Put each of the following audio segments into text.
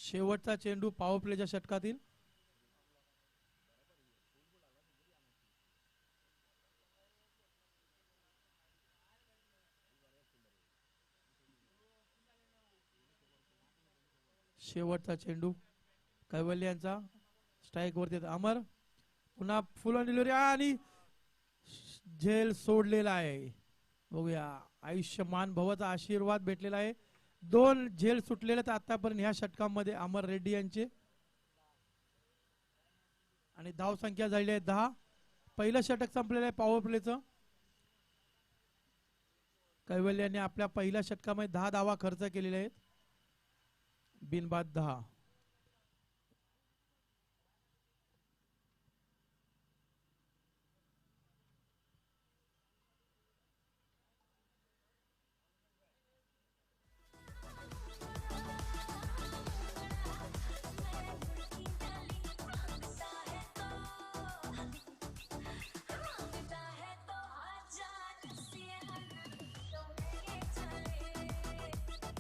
शेवटचा चेंडू पॉवर प्लेच्या षटकातील. शेवटचा चेंडू कैवल्य यांचा स्ट्राइक वरती. अमर पुन्हा फुल ऑन डिलिव्हरी आणि झेल सोडलेला आहे. बघूया आयुष्यमान भवाचा आशीर्वाद भेटलेला आहे. 2 झेल सुटलेले आतापर्यंत ह्या षटकामध्ये अमर रेड्डी यांचे. आणि धाव संख्या झालेली आहे 10. पहिलं षटक संपलेलं आहे पॉवर प्लेचं. कैवल्य यांनी आपल्या पहिल्या षटकामध्ये 10 धावा खर्च केलेले आहेत. बिनबाद 10.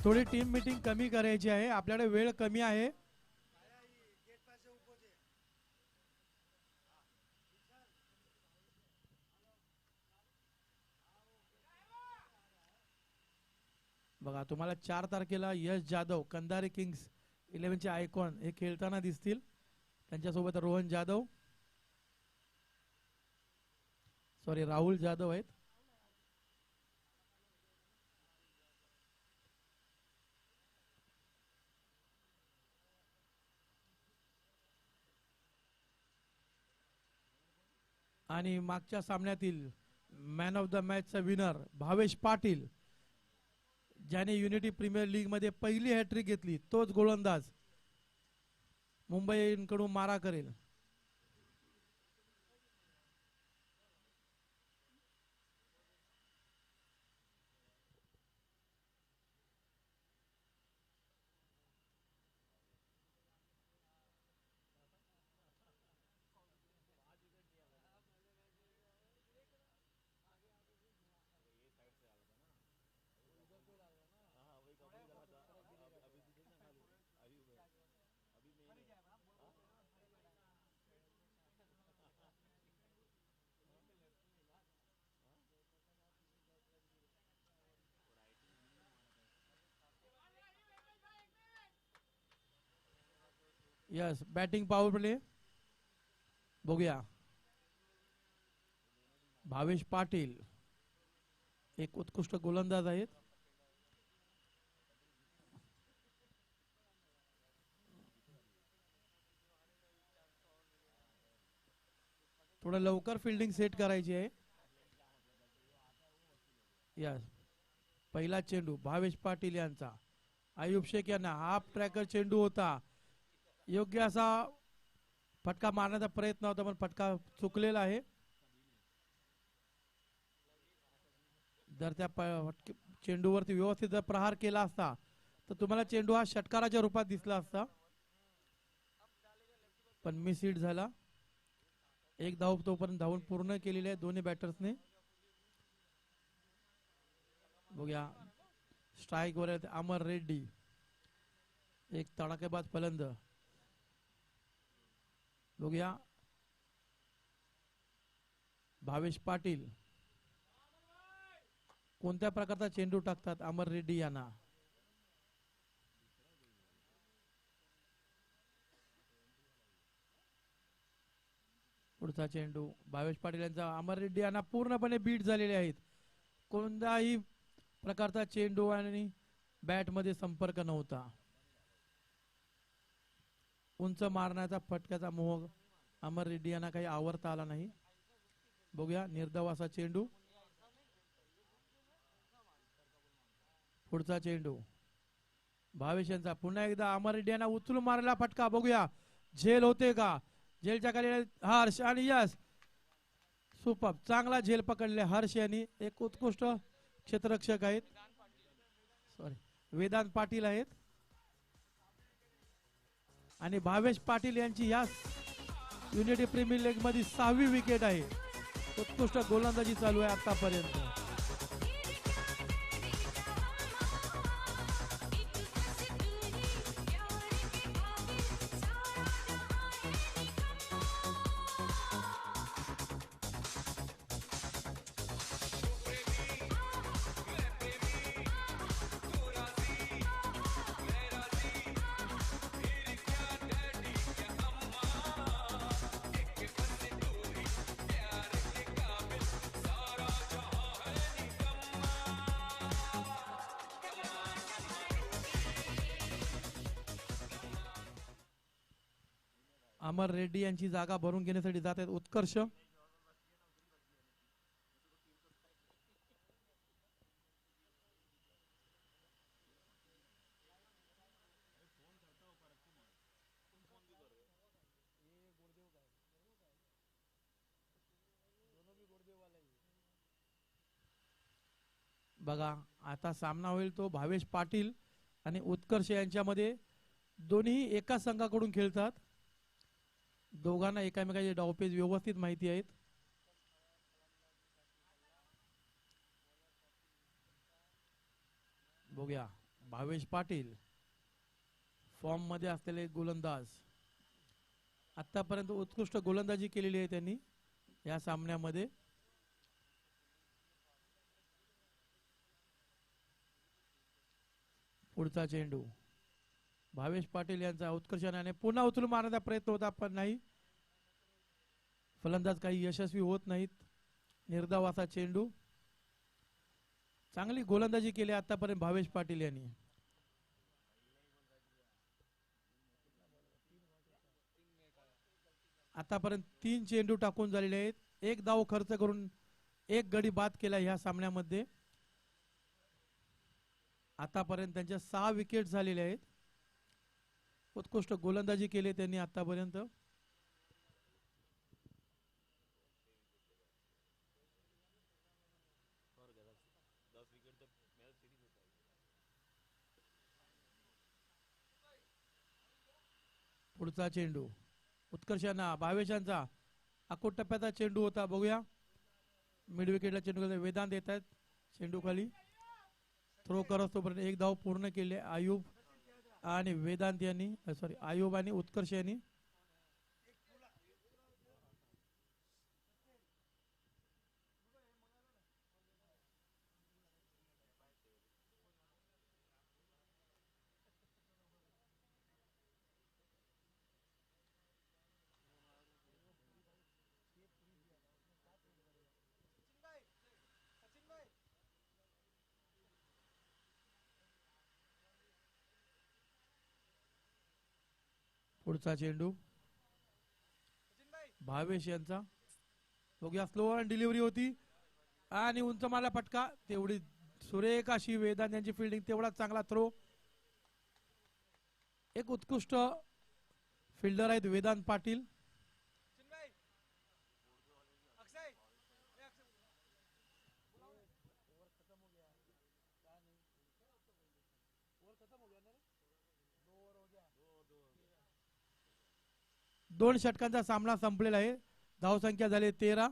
थोडी टीम मीटिंग कमी करायची आहे, आपल्याकडे वेळ कमी आहे. बघा तुम्हाला 4 तारखेला यश जाधव कंधारे किंग्स 11चे आयकॉन हे खेळताना दिसतील. त्यांच्यासोबत रोहन जाधव राहुल जाधव आहेत. आणि मागच्या सामन्यातील मॅन ऑफ द मॅचचा विनर भावेश पाटील, ज्याने युनिटी प्रीमियर लीग मध्ये पहिली हॅट्रिक घेतली, तोच गोलंदाज मुंबईकडून मारा करेल. यस बॅटिंग पॉवर प्ले बघूया. भावेश पाटील एक उत्कृष्ट गोलंदाज आहेत. थोडं लवकर फिल्डिंग सेट करायची आहे. यस पहिला चेंडू भावेश पाटील यांचा. आयुब शेख यांना हाफ ट्रॅकर चेंडू होता, योग्य असा फटका मारण्याचा प्रयत्न होता पण फटका चुकलेला आहे. जर त्या चेंडूवरती व्यवस्थित जर प्रहार केला असता तर तुम्हाला चेंडू हा षटकाराच्या रूपात दिसला असता, पण मिस हिट झाला. एक धाव तोपर्यंत धावून पूर्ण केलेली आहे दोन्ही बॅटर्सने. बघूया स्ट्राइक वर अमर रेड्डी, एक तडाखेबाज फलंदाज. बघूया भावेश पाटील कोणत्या प्रकारचा चेंडू टाकतात अमर रेड्डी यांना. पुढचा चेंडू भावेश पाटील यांचा. अमर रेड्डी यांना पूर्णपणे बीट झालेले आहेत. कोणताही प्रकारचा चेंडू आणि बॅट मध्ये संपर्क नव्हता. उंच मारण्याचा फटक्याचा मोह अमर रेड्डी यांना काही आवरता आला नाही. बघूया निर्धाव असा चेंडू. पुढचा चेंडू भावेश यांचा. पुन्हा एकदा अमर रेड्डी यांना उचलून मारलेला फटका. बघूया झेल होते का. झेलच्या खाली हर्ष आणि यस सुपर चांगला झेल पकडले हर्ष यांनी. एक उत्कृष्ट क्षेत्ररक्षक आहेत, वेदांत पाटील आहेत. आणि भावेश पाटील यांची या युनिटी प्रीमियर लीग मध्ये 6वी विकेट आहे. उत्कृष्ट गोलंदाजी चालू आहे आतापर्यंत. अमर रेड्डी यांची जागा भरून घेण्यासाठी जात आहेत उत्कर्ष. बघा आता सामना होईल तो भावेश पाटील आणि उत्कर्ष यांच्यामध्ये. दोन्ही एका संघाकडून खेळतात. दोघांना एकामेकाचे डावपेच व्यवस्थित माहिती आहेत. बघूया भावेश पाटील फॉर्म मध्ये असलेले गोलंदाज. आतापर्यंत उत्कृष्ट गोलंदाजी केलेली आहे त्यांनी या सामन्यामध्ये. पुढचा चेंडू भावेश पाटील यांचा उत्कर्षाने पुन्हा उचलून मारण्याचा प्रयत्न होता पण नाही. फलंदाज काही यशस्वी होत नाहीत. निर्धाव असा चेंडू. चांगली गोलंदाजी केली आतापर्यंत भावेश पाटील यांनी. आतापर्यंत 3 चेंडू टाकून झालेले आहेत. 1 धाव खर्च करून 1 गडी बाद केला ह्या सामन्यामध्ये. आतापर्यंत त्यांच्या 6 विकेट झालेल्या आहेत. उत्कृष्ट गोलंदाजी केली त्यांनी आतापर्यंत. पुढचा चेंडू उत्कर्षांना भावेशांचा अकोट टप्प्याचा चेंडू होता. बघूया मिड विकेटला चेंडू वेदांत येत आहेत चेंडू खाली. थ्रो करत तोपर्यंत 1 धाव पूर्ण केले आयुब आणि वेदांत यांनी. सॉरी आयुब आणि उत्कर्ष यांनी. पुढचा चेंडू भावेश यांचा. बघूया स्लो आणि डिलिव्हरी होती आणि उंच मारला फटका. तेवढी सुरेख अशी वेदांत यांची फिल्डिंग. तेवढा चांगला थ्रो. एक उत्कृष्ट फिल्डर आहेत वेदांत पाटील. दोन षटकांचा सामना संपलेला आहे. धावसंख्या झाली 13.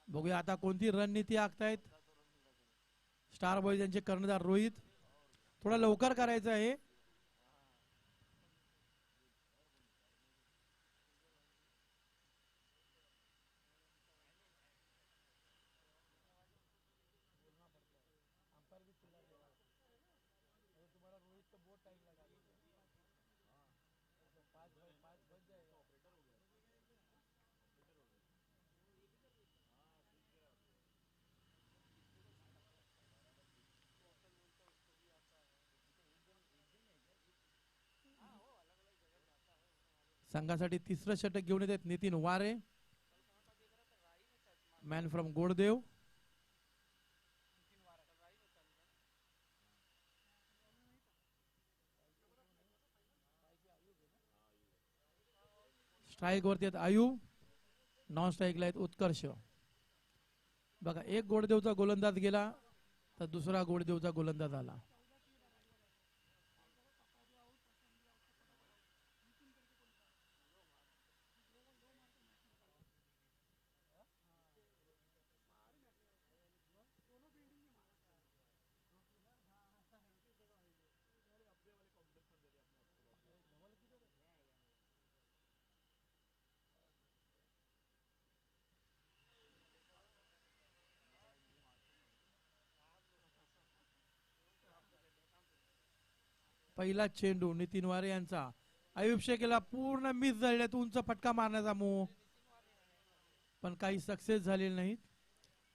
बघूया आता कोणती रणनीती आखतायत स्टार बॉयज यांचे कर्णधार रोहित. थोडा लवकर करायचं आहे. संघासाठी तिसरं षटक घेऊन येतात नितीन वारे, मॅन फ्रॉम गोडदेव. स्ट्राईक वरती आहेत आयुब. नॉन स्ट्राईकला आहेत उत्कर्ष. बघा एक गोडदेवचा गोलंदाज गेला तर दुसरा गोडदेवचा गोलंदाज आला. पहिला चेंडू नितीन वारे यांचा आयुब शेखला पूर्ण मिस झालेत उंच फटका मारण्याचा मूव, पण काही सक्सेस झालेले नाहीत.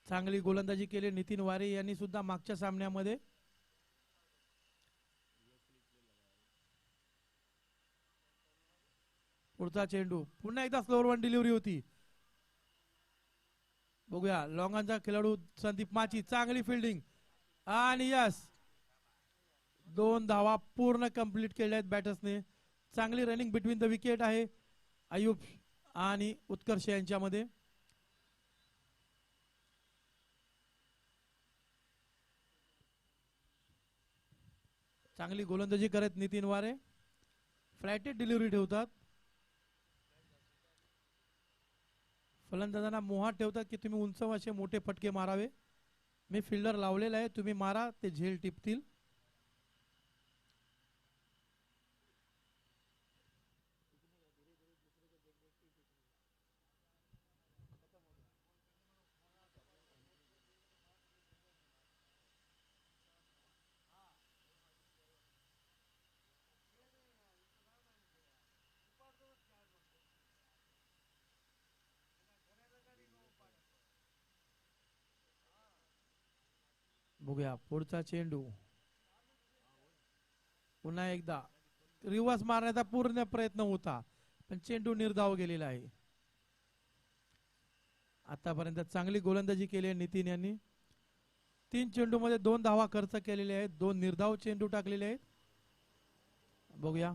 चांगली गोलंदाजी केली नितीन वारे यांनी सुद्धा मागच्या सामन्यामध्ये. पुढचा चेंडू पुन्हा एकदा स्लोअर वन डिलिव्हरी होती. बघूया लॉंगांचा खेळाडू संदीप माची, चांगली फिल्डिंग आणि यस 2 धावा पूर्ण कंप्लीट केल्या आहेत बॅटर्सने. चांगली रनिंग बिटवीन द विकेट आहे आयुब आणि उत्कर्ष यांच्यामध्ये. चांगली गोलंदाजी करत नितीन वारे फ्लॅटेड डिलिव्हरी ठेवतात. फलंदाजांना मोहात ठेवतात की तुम्ही उंच असे मोठे फटके मारावे. मी फिल्डर लावलेला आहे, तुम्ही मारा, ते झेल टिपतील. बघूया पुढचा चेंडू पुन्हा एकदा रिवर्स मारण्याचा पूर्ण प्रयत्न होता, पण चेंडू निर्धाव गेलेला आहे. आतापर्यंत चांगली गोलंदाजी केली आहे नितीन यांनी. 3 चेंडू मध्ये 2 धावा खर्च केलेले आहेत, 2 निर्धाव चेंडू टाकलेले आहेत. बघूया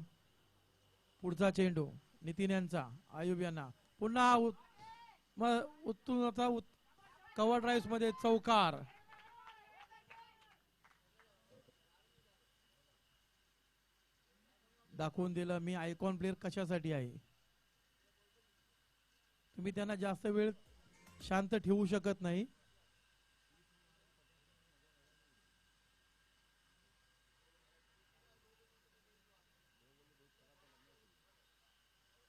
पुढचा चेंडू नितीन यांचा आयुब यांना पुन्हा कव्हर ड्राईव्ह मध्ये चौकार. दाखवून दिलं मी आयकॉन प्लेअर कशासाठी आहे. तुम्ही त्यांना जास्त वेळ शांत ठेवू शकत नाही.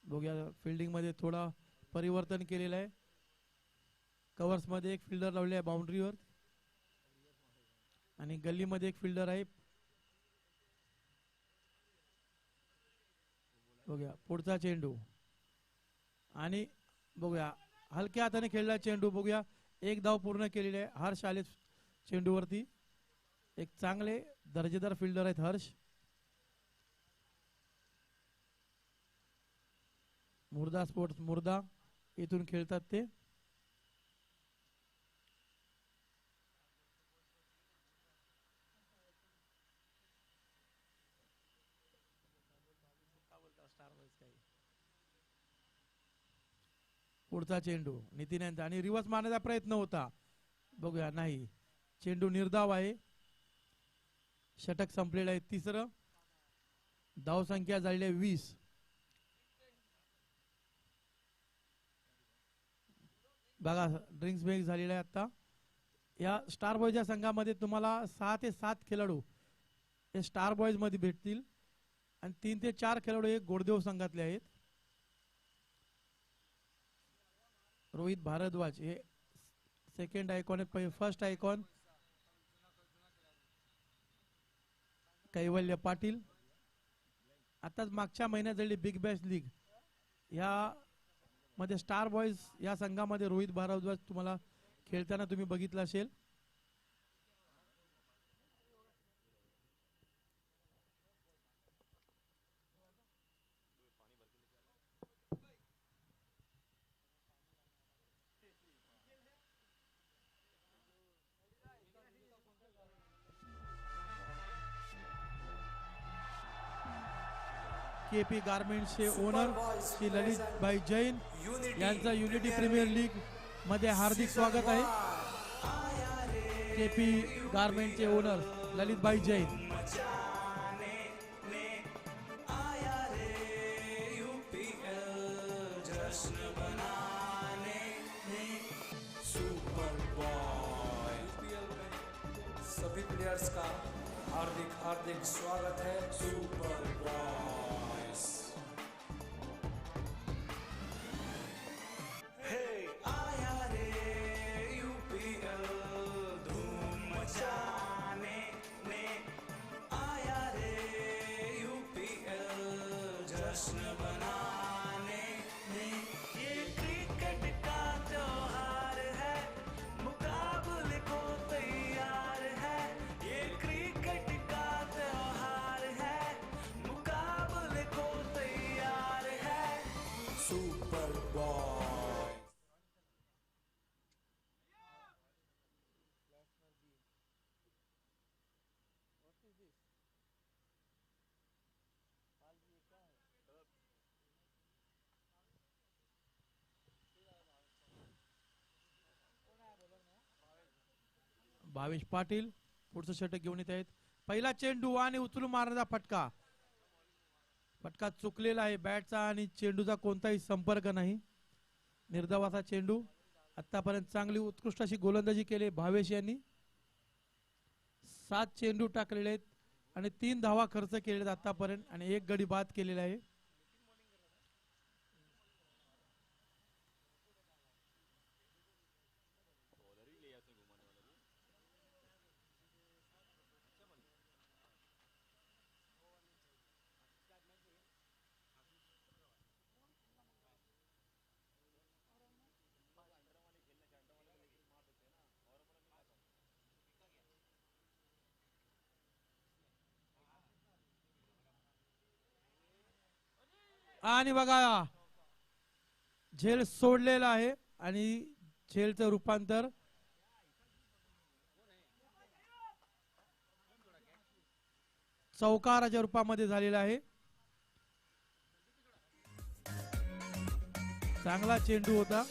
बघूया फिल्डिंग मध्ये थोडा परिवर्तन केलेलं आहे. कव्हर्स मध्ये एक फिल्डर लावले आहे बाउंड्रीवर आणि गल्लीमध्ये एक फिल्डर आहे. बघूया पुढचा चेंडू आणि बघूया हलक्या हाताने खेळला चेंडू. बघूया 1 धाव पूर्ण केलेली आहे हर्ष आले चेंडूवरती. एक चांगले दर्जेदार फिल्डर आहेत हर्ष. मुर्दा स्पोर्ट्स मुर्दा इथून खेळतात ते. पुढचा चेंडू नितीन यांचा आणि रिवर्स मारण्याचा प्रयत्न होता. बघूया नाही, चेंडू निर्धाव आहे. षटक संपलेलं आहे 3रं. धाव संख्या झालेली आहे 20. बघा ड्रिंक्स ब्रेक झालेला आहे आता. या स्टार बॉयजच्या संघामध्ये तुम्हाला 6 ते 7 खेळाडू हे स्टार बॉयज मध्ये भेटतील आणि 3 ते 4 खेळाडू हे गोडदेव संघातले आहेत. रोहित भारद्वाज हे सेकंड आयकॉन आहे. फर्स्ट आयकॉन कैवल्य पाटील. आताच मागच्या महिन्यात झालेली बिग बॅश लीग या मध्ये स्टार बॉयज या संघामध्ये रोहित भारद्वाज तुम्हाला खेळताना तुम्ही बघितलं असेल. केपी गारमेंट्सचे ओनर श्री ललित भाई जैन यांचा युनिटी प्रीमियर लीग मध्ये हार्दिक स्वागत आहे. केपी गारमेंटचे ओनर ललित भाई जैन. सभी प्लेयर्स का हार्दिक हार्दिक स्वागत है सुपर बॉयज. हे आया रे यूपीएल धूम मचाने ने, आया रे यूपीएल जश्न भावेश पाटील पुढचं षटक घेऊन येत आहेत. पहिला चेंडू आणि उचलून मारण्याचा फटका. फटका चुकलेला आहे. बॅटचा आणि चेंडूचा कोणताही संपर्क नाही. निर्धावाचा चेंडू. आतापर्यंत चांगली उत्कृष्ट अशी गोलंदाजी केली भावेश यांनी. 7 चेंडू टाकलेले आहेत आणि 3 धावा खर्च केलेले आहेत आतापर्यंत आणि 1 गडी बाद केलेला आहे. आणि बघा झेल सोडलेला आहे आणि झेलचं रूपांतर चौकाराच्या रूपामध्ये झालेला आहे. चांगला चेंडू होता.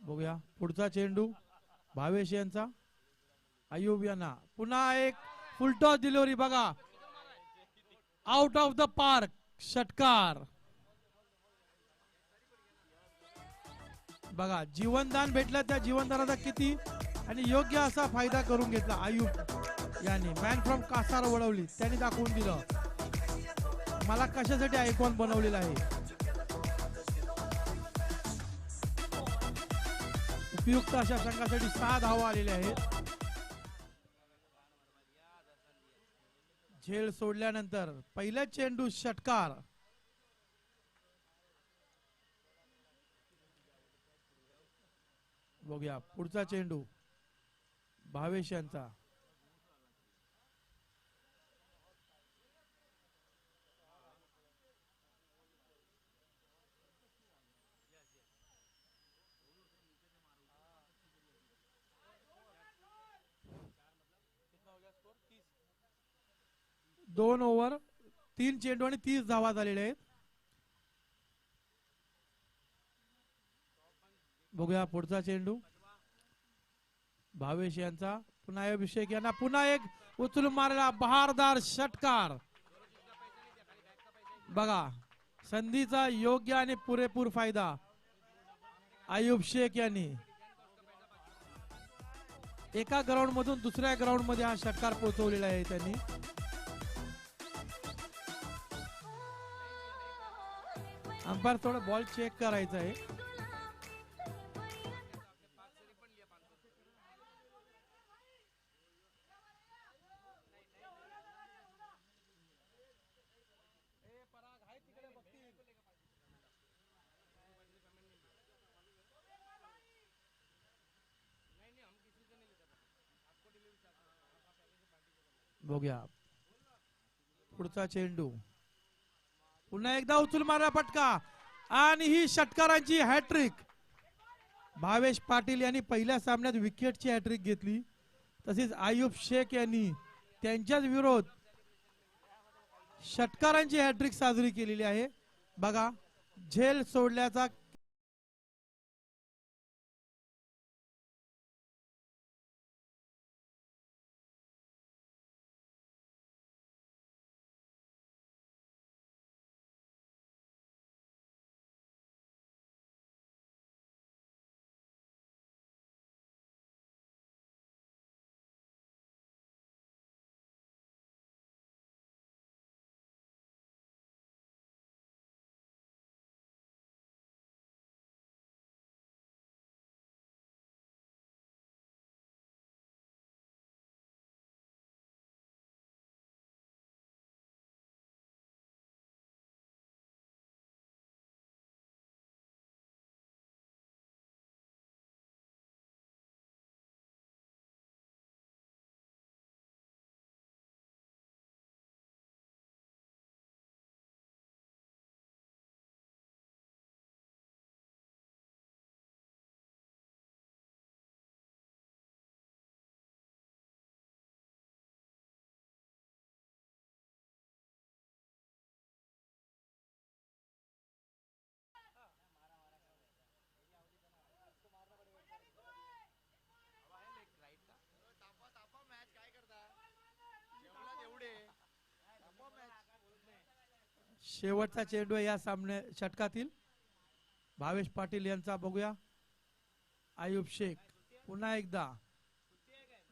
बघूया पुढचा चेंडू भावेश यांचा. आयुब यांना पुन्हा एक फुलटॉस डिलिव्हरी. बघा आउट ऑफ द पार्क षटकार. बघा जीवनदान भेटलं. त्या जीवनदानाचा किती आणि योग्य असा फायदा करून घेतला आयुब यांनी. मॅन फ्रॉम कासार वळवली. त्यांनी दाखवून दिलं मला कशासाठी आयकॉन बनवलेला आहे. उपयुक्त अशा संघासाठी 6 धावा आलेल्या आहेत. झेल सोडल्यानंतर पहिला चेंडू षटकार. बघूया पुढचा चेंडू भावेश यांचा. दोन ओव्हर 3 चेंडू आणि 30 धावा झालेल्या आहेत. बघूया पुढचा चेंडू भावेश यांचा. पुन्हा अभिषेक यांना पुन्हा एक उचलून मारलेला बहारदार षटकार. बघा संधीचा योग्य आणि पुरेपूर फायदा आयुब शेख यांनी. एका ग्राउंड मधून दुसऱ्या ग्राउंड मध्ये हा षटकार पोहोचवलेला आहे त्यांनी. अंपायर थोडा बॉल चेक करायचा आहे. बघूया पुढचा चेंडू. पुन्हा एकदा उचलून मारला फटका आणि ही षटकारांची हॅट्रिक. भावेश पाटील यांनी पहिल्या सामन्यात विकेटची हॅट्रिक घेतली. तसेच आयुब शेख यांनी त्यांच्याच विरोध षटकारांची हॅट्रिक साजरी केलेली आहे. बघा झेल सोडल्याचा शेवटचा चेंडू आहे या सामने षटकातील. भावेश पाटील यांचा बघूया. आयुब शेख पुन्हा एकदा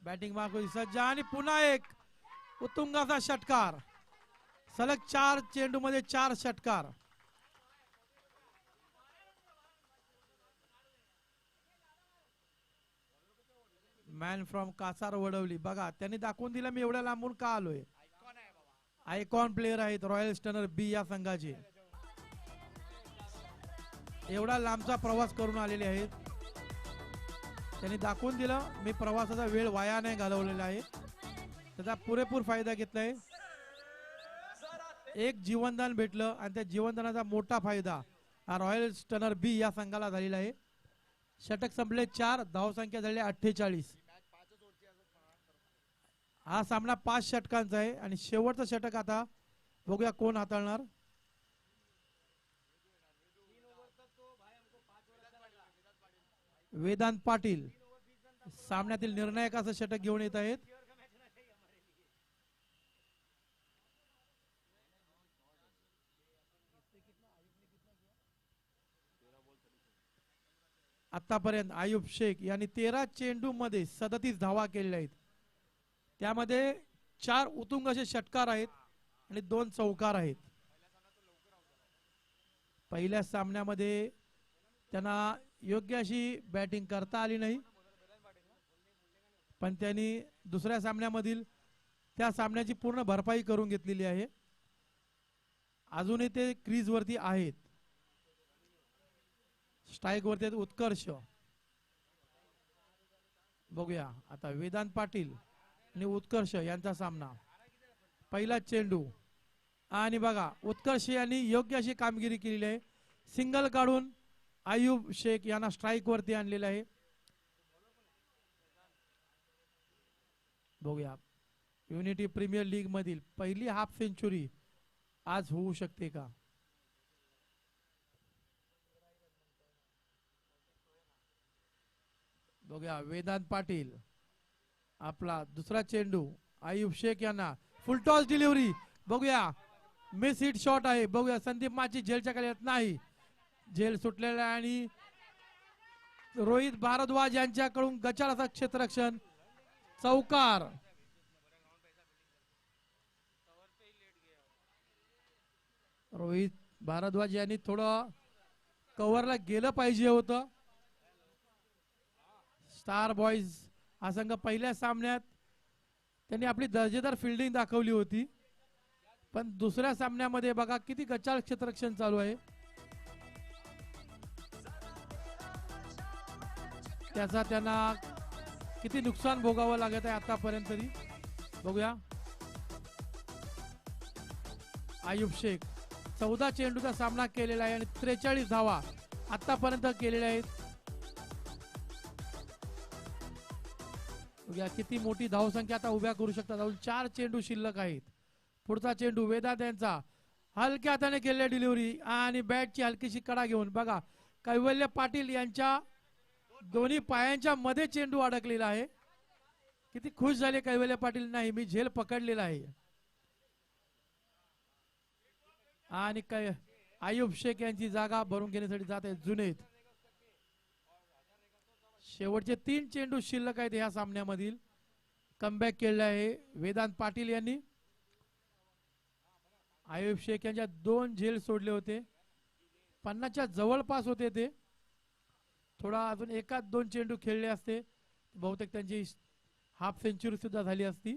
बॅटिंग मार्ग सज्ज आणि पुन्हा एक उत्तुंगाचा षटकार. सलग 4 चेंडू मध्ये 4 षटकार. Man from Kasar Wadavali. बघा त्यांनी दाखवून दिलं मी एवढ्या लांबून का आलोय. आयकॉन प्लेयर आहेत रॉयल स्टनर बी या संघाचे. एवढा लांबचा प्रवास करून आलेले आहेत. त्यांनी दाखवून दिलं मी प्रवासाचा वेळ वाया नाही घालवलेला आहे. त्याचा पुरेपूर फायदा घेतलाय. एक जीवनदान भेटलं आणि त्या जीवनदानाचा मोठा फायदा हा रॉयल स्टनर बी या संघाला झालेला आहे. षटक संपले 4, धावसंख्या झाली 48. हा सामना 5 षटकांचा आहे आणि शेवटचं षटक आता बघूया कोण हाताळणार. वेदांत पाटील सामन्यातील निर्णायक असं षटक घेऊन येत आहेत. आतापर्यंत आयुब शेख यांनी 13 चेंडू मध्ये 37 धावा केलेल्या आहेत. त्यामध्ये 4 उत्तुंग असे षटकार आहेत आणि 2 चौकार आहेत. पहिल्या सामन्यामध्ये त्यांना योग्य अशी बॅटिंग करता आली नाही, पण त्यांनी दुसऱ्या सामन्यामधील त्या सामन्याची पूर्ण भरपाई करून घेतलेली आहे. अजूनही ते क्रीज वरती आहेत. स्ट्राइक वरती उत्कर्ष. बघूया आता वेदांत पाटील आणि उत्कर्ष यांचा सामना. पहिला चेंडू आणि बघा उत्कर्ष यांनी योग्य अशी कामगिरी केलेली आहे. सिंगल काढून आयुब शेख यांना स्ट्राइक वरती आणलेला आहे. बघूया युनिटी प्रीमियर लीग मधील पहिली हाफ सेंचुरी आज होऊ शकते का. बघूया वेदांत पाटील. आपला दुसरा चेंडू आयुब शेख यांना फुल टॉस डिलिव्हरी. बघूया मिस हिट शॉट आहे. बघूया संदीप माची झेलच्या खाली येत नाही. झेल सुटलेला आणि रोहित भारद्वाज यांच्याकडून गचाळ असा क्षेत्ररक्षण. चौकार. रोहित भारद्वाज यांनी थोडं कव्हरला गेलं पाहिजे होतं. स्टार बॉयज हा संघ पहिल्या सामन्यात त्यांनी आपली दर्जेदार फिल्डिंग दाखवली होती, पण दुसऱ्या सामन्यामध्ये बघा किती गचाळ क्षेत्ररक्षण चालू आहे. त्याचा त्यांना किती नुकसान भोगावं लागत आहे आतापर्यंत तरी. बघूया आयुब शेख 14 चेंडूचा सामना केलेला आहे आणि 43 धावा आतापर्यंत केलेल्या आहेत. बघूया किती मोठी धावसंख्या आता उभ्या करू शकतात. अजून 4 चेंडू शिल्लक आहेत. पुढचा चेंडू वेदांत यांचा हलक्या हाताने केलेली डिलिव्हरी आणि बॅटची हलकीशी कडा घेऊन बघा कैवल्य पाटील यांच्या दोन्ही पायांच्या मध्ये चेंडू अडकलेला आहे. किती खुश झाले कैवल्य पाटील. नाही मी झेल पकडलेला आहे. आणि काय आयुब शेख यांची जागा भरून घेण्यासाठी जात आहेत जुनैद. शेवटचे 3 चेंडू शिल्लक आहेत या सामन्यामधील. कमबॅक केलेला आहे वेदांत पाटील यांनी. आयुब शेख यांच्या 2 झेल सोडले होते. 50च्या जवळपास होते ते. थोडा अजून 1-2 चेंडू खेळले असते बहुतेक त्यांची हाफ सेंचुरी सुद्धा झाली असती.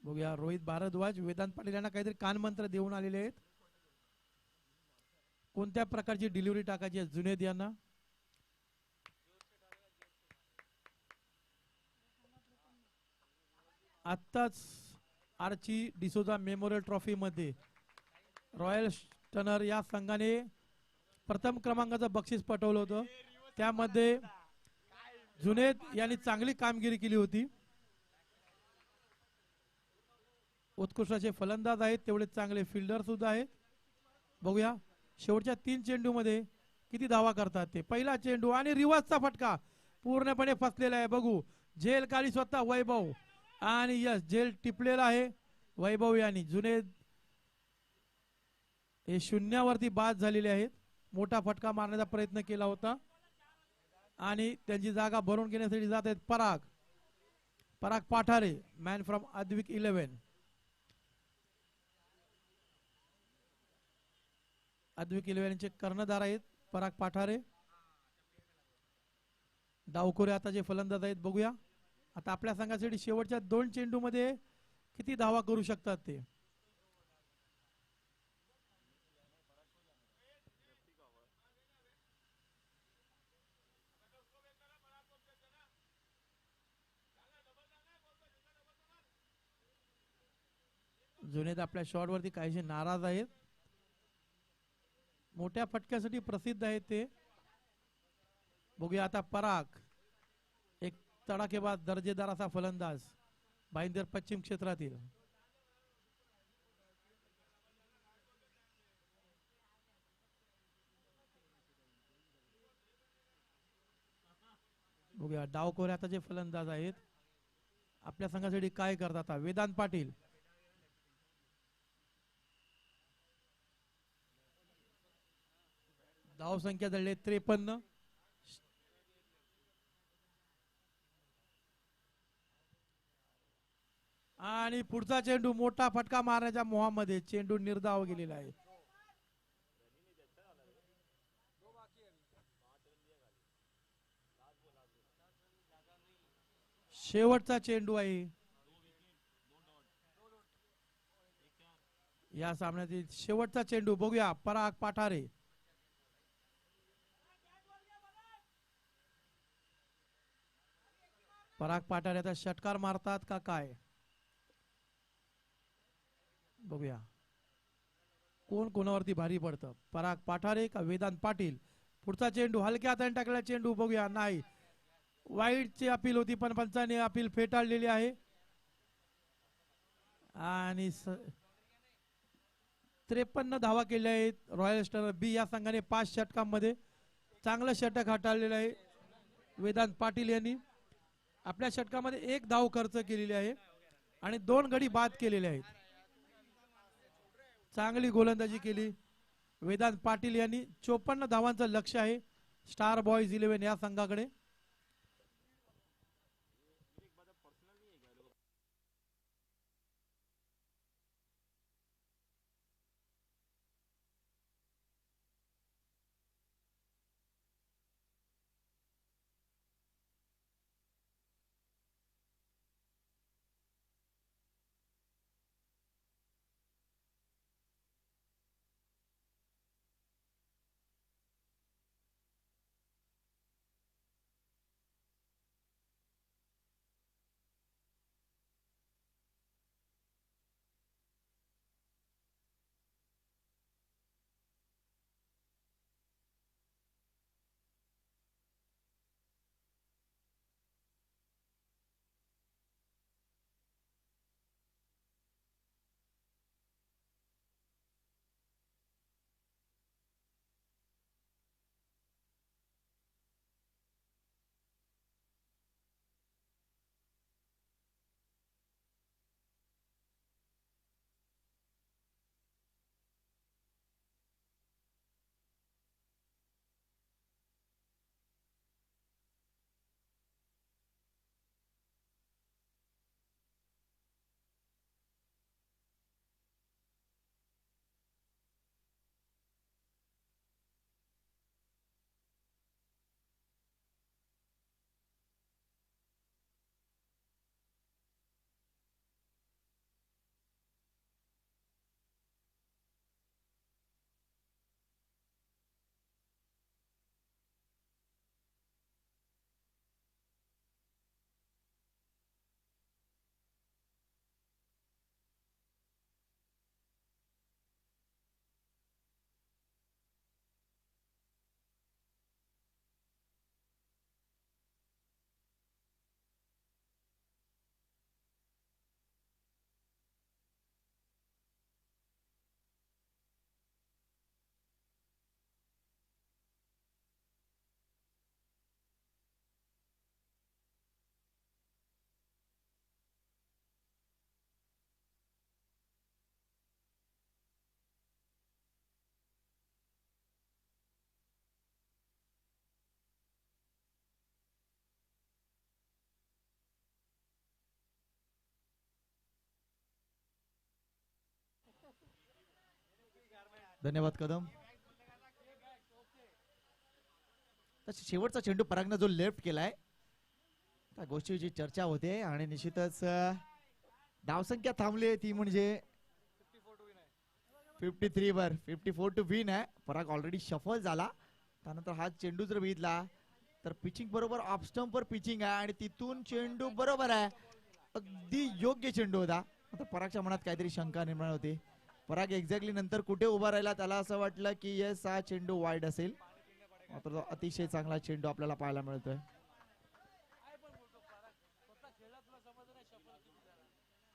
बघूया रोहित भारद्वाज वेदांत पाटील यांना काहीतरी कानमंत्र देऊन आलेले आहेत. कोणत्या प्रकारची डिलिव्हरी टाकायची आहे जुनैद यांना. आत्ताच आर्ची डिसोजा मेमोरियल ट्रॉफी मध्ये रॉयल स्टनर या संघाने प्रथम क्रमांकाचं बक्षीस पटवलं होतं. त्यामध्ये जुनैद यांनी चांगली कामगिरी केली होती. उत्कृष्टाचे फलंदाज आहेत तेवढे चांगले फिल्डर सुद्धा आहेत. बघूया शेवटच्या 3 चेंडू मध्ये किती धावा करतात ते. पहिला चेंडू आणि रिवर्सचा फटका पूर्णपणे फसलेला आहे. बघू झेल काढी स्वतः वैभव आणि यस झेल टिपलेला आहे. वैभव यानी जुनेद हे शून्यावरती बाद झालेले आहेत. मोठा फटका मारण्याचा प्रयत्न केला होता आणि त्यांची जागा भरून घेण्यासाठी जात आहेत पराग पाठारे, मॅन फ्रॉम अद्विक 11. अद्विक 11 चे कर्णधार आहेत पराग पाठारे. डावखोरे आता जे फलंदाज आहेत बघूया आता आपल्या संघासाठी शेवटच्या 2 चेंडू मध्ये किती धावा करू शकतात ते. जुनेद आपल्या शॉट वरती काहीसे नाराज आहेत. मोठ्या फटक्यासाठी प्रसिद्ध आहेत ते. बघूया आता पराग, एक तडाखेबाज दर्जेदार असा फलंदाज भाईंदर पश्चिम क्षेत्रातील. बघूया डावखोरे आता जे फलंदाज आहेत आपल्या संघासाठी काय करतात. वेदांत पाटील, धाव संख्या जळले 53. आणि पुढचा चेंडू मोठा फटका मारण्याच्या मोहामध्ये चेंडू निर्धाव गेलेला आहे. शेवटचा चेंडू आहे या सामन्यातील. शेवटचा चेंडू बघूया पराग पाठारे. पराग पाठारे आता षटकार मारतात का काय बघूया. कोण कोणावरती भारी पडतं, पराग पाठारे का वेदांत पाटील. पुढचा चेंडू हलक्या हाताने टाकलेला चेंडू बघूया. नाही, वाईटची अपील होती पण पंचाने अपील फेटाळलेली आहे. आणि 53 धावा केल्या आहेत रॉयल स्टार बी या संघाने 5 षटकांमध्ये. चांगलं षटक हाताळलेलं आहे वेदांत पाटील यांनी. आपल्या षटकामध्ये 1 धाव खर्च केलेली आहे आणि 2 गडी बाद केलेले आहेत. चांगली गोलंदाजी केली वेदांत पाटील यांनी. 54 धावांचं लक्ष्य आहे स्टार बॉयज 11 या संघाकडे. धन्यवाद कदम. तसे शेवटचा चेंडू परागनं जो लेफ्ट केलाय त्या गोष्टीची चर्चा होते आणि निश्चितच धावसंख्या थांबली ती म्हणजे 53 वर 54 टू विन आहे. पराग ऑलरेडी शफल झाला. त्यानंतर हा चेंडू जर बघितला तर पिचिंग बरोबर ऑफ स्टंप वर पिचिंग आहे आणि तिथून चेंडू बरोबर आहे. अगदी योग्य चेंडू होता. आता परागच्या मनात काहीतरी शंका निर्माण होती. पराग एक्झॅक्टली नंतर कुठे उभा राहिला त्याला असं वाटलं की येस हा चेंडू वाईड असेल. मात्र तो अतिशय चांगला चेंडू आपल्याला पाहायला मिळतोय.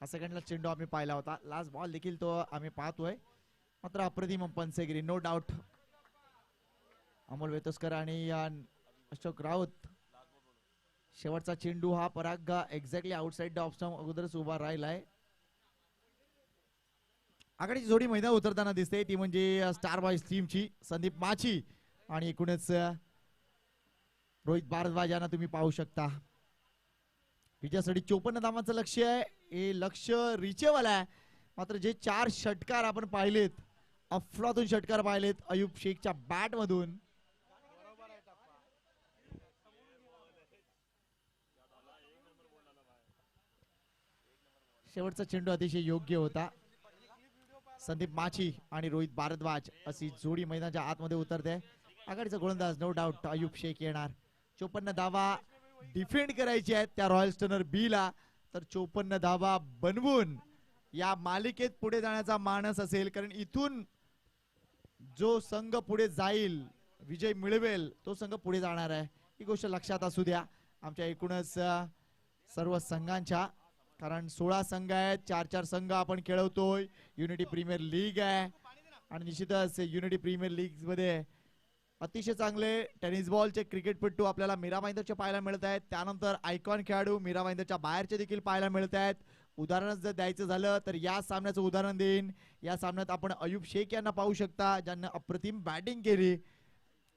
हा सेकंडला चेंडू आम्ही पाहिला होता. लास्ट बॉल देखील तो आम्ही पाहतोय. मात्र अप्रतिम पंचगिरी नो डाऊट. अमोल वेतोस्कर आणि अशोक राऊत. शेवटचा चेंडू हा Parag exactly outside the off stump अगोदरच उभा राहिलाय. आघाडीची जोडी मैदानात उतरताना दिसते ती म्हणजे स्टार बॉयज टीमची संदीप माची आणि एकूणच रोहित भारद्वाज यांना तुम्ही पाहू शकता. विजयासाठी 54 धावांचं लक्ष्य आहे. हे लक्ष्य रिचेबल आहे. मात्र जे 4 षटकार आपण पाहिलेत अफलातून षटकार पाहिलेत अयूब शेखच्या बॅट मधून शेवटचा चेंडू अतिशय योग्य होता. संदीप माची आणि रोहित भारद्वाज अशी जोडी मैदानाच्या आतमध्ये उतरते. आघाडीचा गोलंदाज नो डाऊट अयूब शेख येणार. 54 धावा डिफेंड करायची आहेत त्या रॉयल स्टनर बी ला. तर 54 धावा बनवून या मालिकेत पुढे जाण्याचा मानस असेल. कारण इथून जो संघ पुढे जाईल विजय मिळवेल तो संघ पुढे जाणार आहे. ही गोष्ट लक्षात असू द्या आमच्या एकूणच सर्व संघांच्या. कारण 16 संघ आहेत. 4-4 संघ आपण खेळवतोय. युनिटी प्रीमियर लीग आहे आणि निश्चितच युनिटी प्रीमियर लीग मध्ये अतिशय चांगले टेनिस बॉलचे क्रिकेटपटू आपल्याला मीरा भाईंदरचे पाहायला मिळत आहेत. त्यानंतर आयकॉन खेळाडू मीरा भाईंदरच्या बाहेरचे देखील पाहायला मिळत आहेत. उदाहरण जर द्यायचं झालं तर या सामन्याचं उदाहरण देईन. या सामन्यात आपण अयूब शेख यांना पाहू शकता ज्यांना अप्रतिम बॅटिंग केली.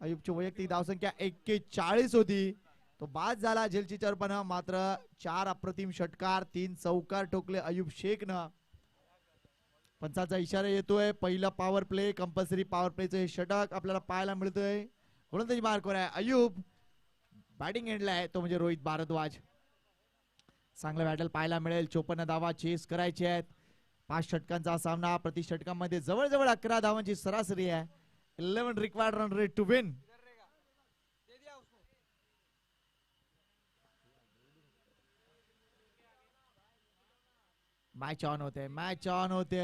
अयूबची वैयक्तिक धावसंख्या 41 होती. तो बाद झाला झेलची चरपणं. मात्र 4 अप्रतिम षटकार 3 चौकार ठोकले अयूब शेखनं. पंचाचा इशारा येतोय. पहिला पॉवर प्ले कंपल्सरी पॉवर प्लेचं हे षटक आपल्याला पाहायला मिळतोय. गोलंदाजी मार्कवर आहे अयूब. बॅटिंग एंडला आहे तो म्हणजे रोहित भारद्वाज. चांगला बॅटल पाहायला मिळेल. 54 धावा चेस करायचे आहेत. 5 षटकांचा सामना. प्रति षटकांमध्ये जवळजवळ 11 धावांची सरासरी आहे. 11 required run rate to win. Match on होते. मॅच ऑन होते.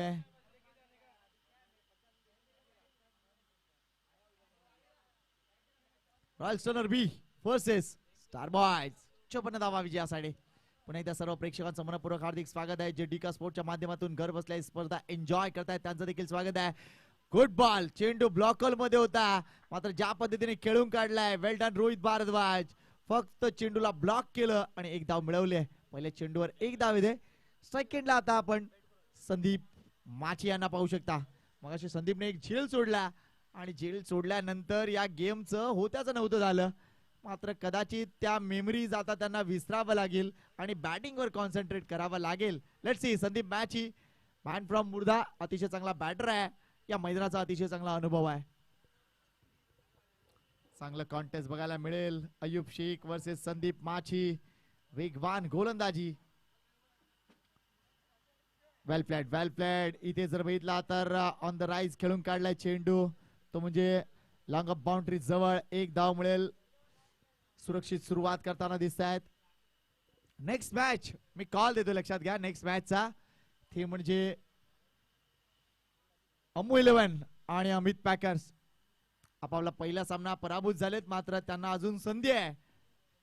Royal stunner B versus Star Boys. 54 धावा विजयासाठी. पुन्हा एकदा सर्व प्रेक्षकांचं मनपूर्वक हार्दिक स्वागत आहे. जे डिका स्पोर्टच्या माध्यमातून घर बसल्या स्पर्धा एन्जॉय करतायत त्यांचं देखील स्वागत आहे. Good ball. चेंडू ब्लॉकल मध्ये होता मात्र ज्या पद्धतीने खेळून काढलाय वेल डन रोहित भारद्वाज. फक्त चेंडूला ब्लॉक केलं आणि एक धाव मिळवले. पहिल्या चेंडूवर एक धाव येते. सेकंडला आता आपण संदीप माची यांना पाहू शकता. मगाशी संदीपने एक झेल सोडला आणि झेल सोडल्यानंतर या गेमचं होत्याचं नव्हतं झालं. मात्र कदाचित त्या मेमरीज आता त्यांना विसरावं लागेल आणि बॅटिंगवर कॉन्सन्ट्रेट करावं लागेल. Let's see. Sandeep Machi man from मुर्दा अतिशय चांगला बॅटर आहे. या मैदानाचा अतिशय चांगला अनुभव आहे. चांगलं कॉन्टेस्ट बघायला मिळेल. अयूब शेख वर्सेस संदीप माची. वेगवान गोलंदाजी. वेल प्लेड वेल प्लेड. इथे जर बघितला तर ऑन द राईज खेळून काढलाय चेंडू. तो म्हणजे लॉंग ऑफ बाउंड्री जवळ. एक धाव मिळेल. सुरक्षित सुरुवात करताना दिसत आहेत. नेक्स्ट मॅच मी कॉल देतो लक्षात घ्या. नेक्स्ट मॅचचा ते म्हणजे अमू 11 आणि अमित पॅकर्स. आपापला पहिला सामना पराभूत झालेत मात्र त्यांना अजून संधी आहे.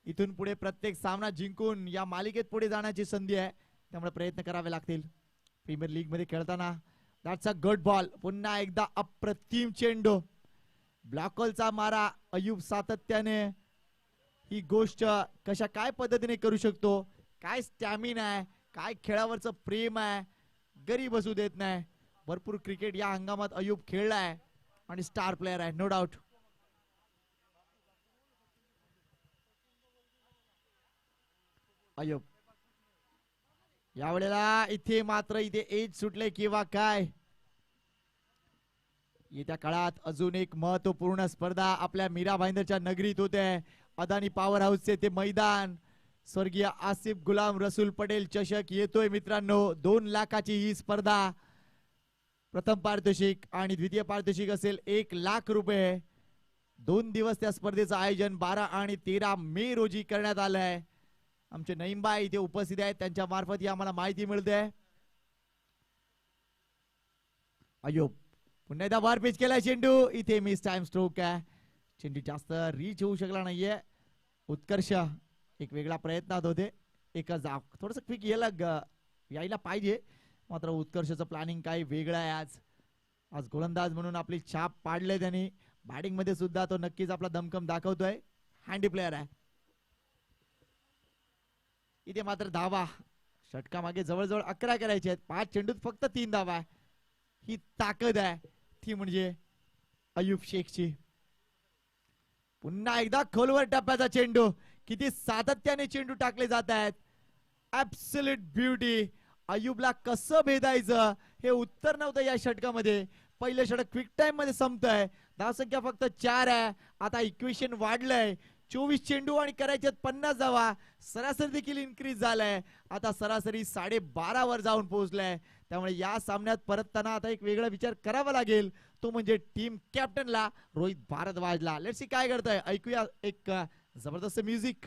इथून पुढे प्रत्येक सामना जिंकून या मालिकेत पुढे जाण्याची संधी आहे. त्यामुळे प्रयत्न करावे लागतील. प्रीमियर लीग मध्ये खेळताना दॅट्स अ गुड बॉल. पुन्हा एकदा अप्रतिम चेंडू. ब्लॉकलचा मारा. अयूब सातत्याने ही गोष्ट कशा काय पद्धतीने करू शकतो. काय स्टॅमिना आहे. काय खेळावरचं प्रेम आहे. गरी बसू देत नाही. भरपूर क्रिकेट या हंगामात अयूब खेळलाय आणि स्टार प्लेअर आहे नो डाऊट. अयूब यावेळेला इथे मात्र इथे एज सुटले किंवा काय येत्या काळात अजून एक महत्वपूर्ण स्पर्धा आपल्या मीरा भाईंदरच्या नगरीत होते. अदानी पॉवर हाऊसचे ते मैदान. स्वर्गीय आसिफ गुलाम रसूल पटेल चषक येतोय मित्रांनो. 2 लाखाची ही स्पर्धा. प्रथम पारितोषिक आणि द्वितीय पारितोषिक असेल 1 लाख रुपये. 2 दिवस त्या स्पर्धेचं आयोजन 12 आणि 13 मे रोजी करण्यात आलंय. आमचे नईमबाई इथे उपस्थित आहेत, त्यांच्या मार्फत ही आम्हाला माहिती मिळते. अय्यूब पुन्हा एकदा बार पिच केलाय चेंडू. इथे मिस टाइम स्ट्रोक आहे. चेंडू जास्त रीच होऊ शकला नाहीये. उत्कर्ष एक वेगळा प्रयत्नात होते. एकच थोडस क्विक यायला पाहिजे, मात्र उत्कर्षचं प्लॅनिंग काही वेगळं आहे. आज गोलंदाज म्हणून आपली छाप पाडले त्यांनी. बॅटिंग मध्ये सुद्धा तो नक्कीच आपला दमखम दाखवतोय. हँडी प्लेअर आहे. इथे मात्र धावा षटका मागे जवळजवळ 11 करायचे आहेत. 5 चेंडूत फक्त 3 धावा आहे. ही ताकद आहे, ती म्हणजे अय्यूब शेखची. पुन्हा एकदा खोलवर टप्प्याचा चेंडू. किती सातत्याने चेंडू टाकले जात आहेत. Absolute beauty. अय्यूबला कसं भेदायचं हे उत्तर नव्हतं या षटकामध्ये. पहिलं षटक क्विक टाइम मध्ये संपतंय. धावसंख्या फक्त 4 आहे. आता इक्वेशन वाढलंय. 24 चेंडू आणि करायचे 50 धावा. सरासरी देखील इन्क्रीज झालाय. आता सरासरी 12.5 वर जाऊन पोहोचलाय. त्यामुळे या सामन्यात परतताना आता एक वेगळा विचार करावा लागेल, तो म्हणजे टीम कॅप्टनला रोहित भारद्वाजला. लेट्स सी काय करतोय. ऐकूया एक जबरदस्त म्युझिक.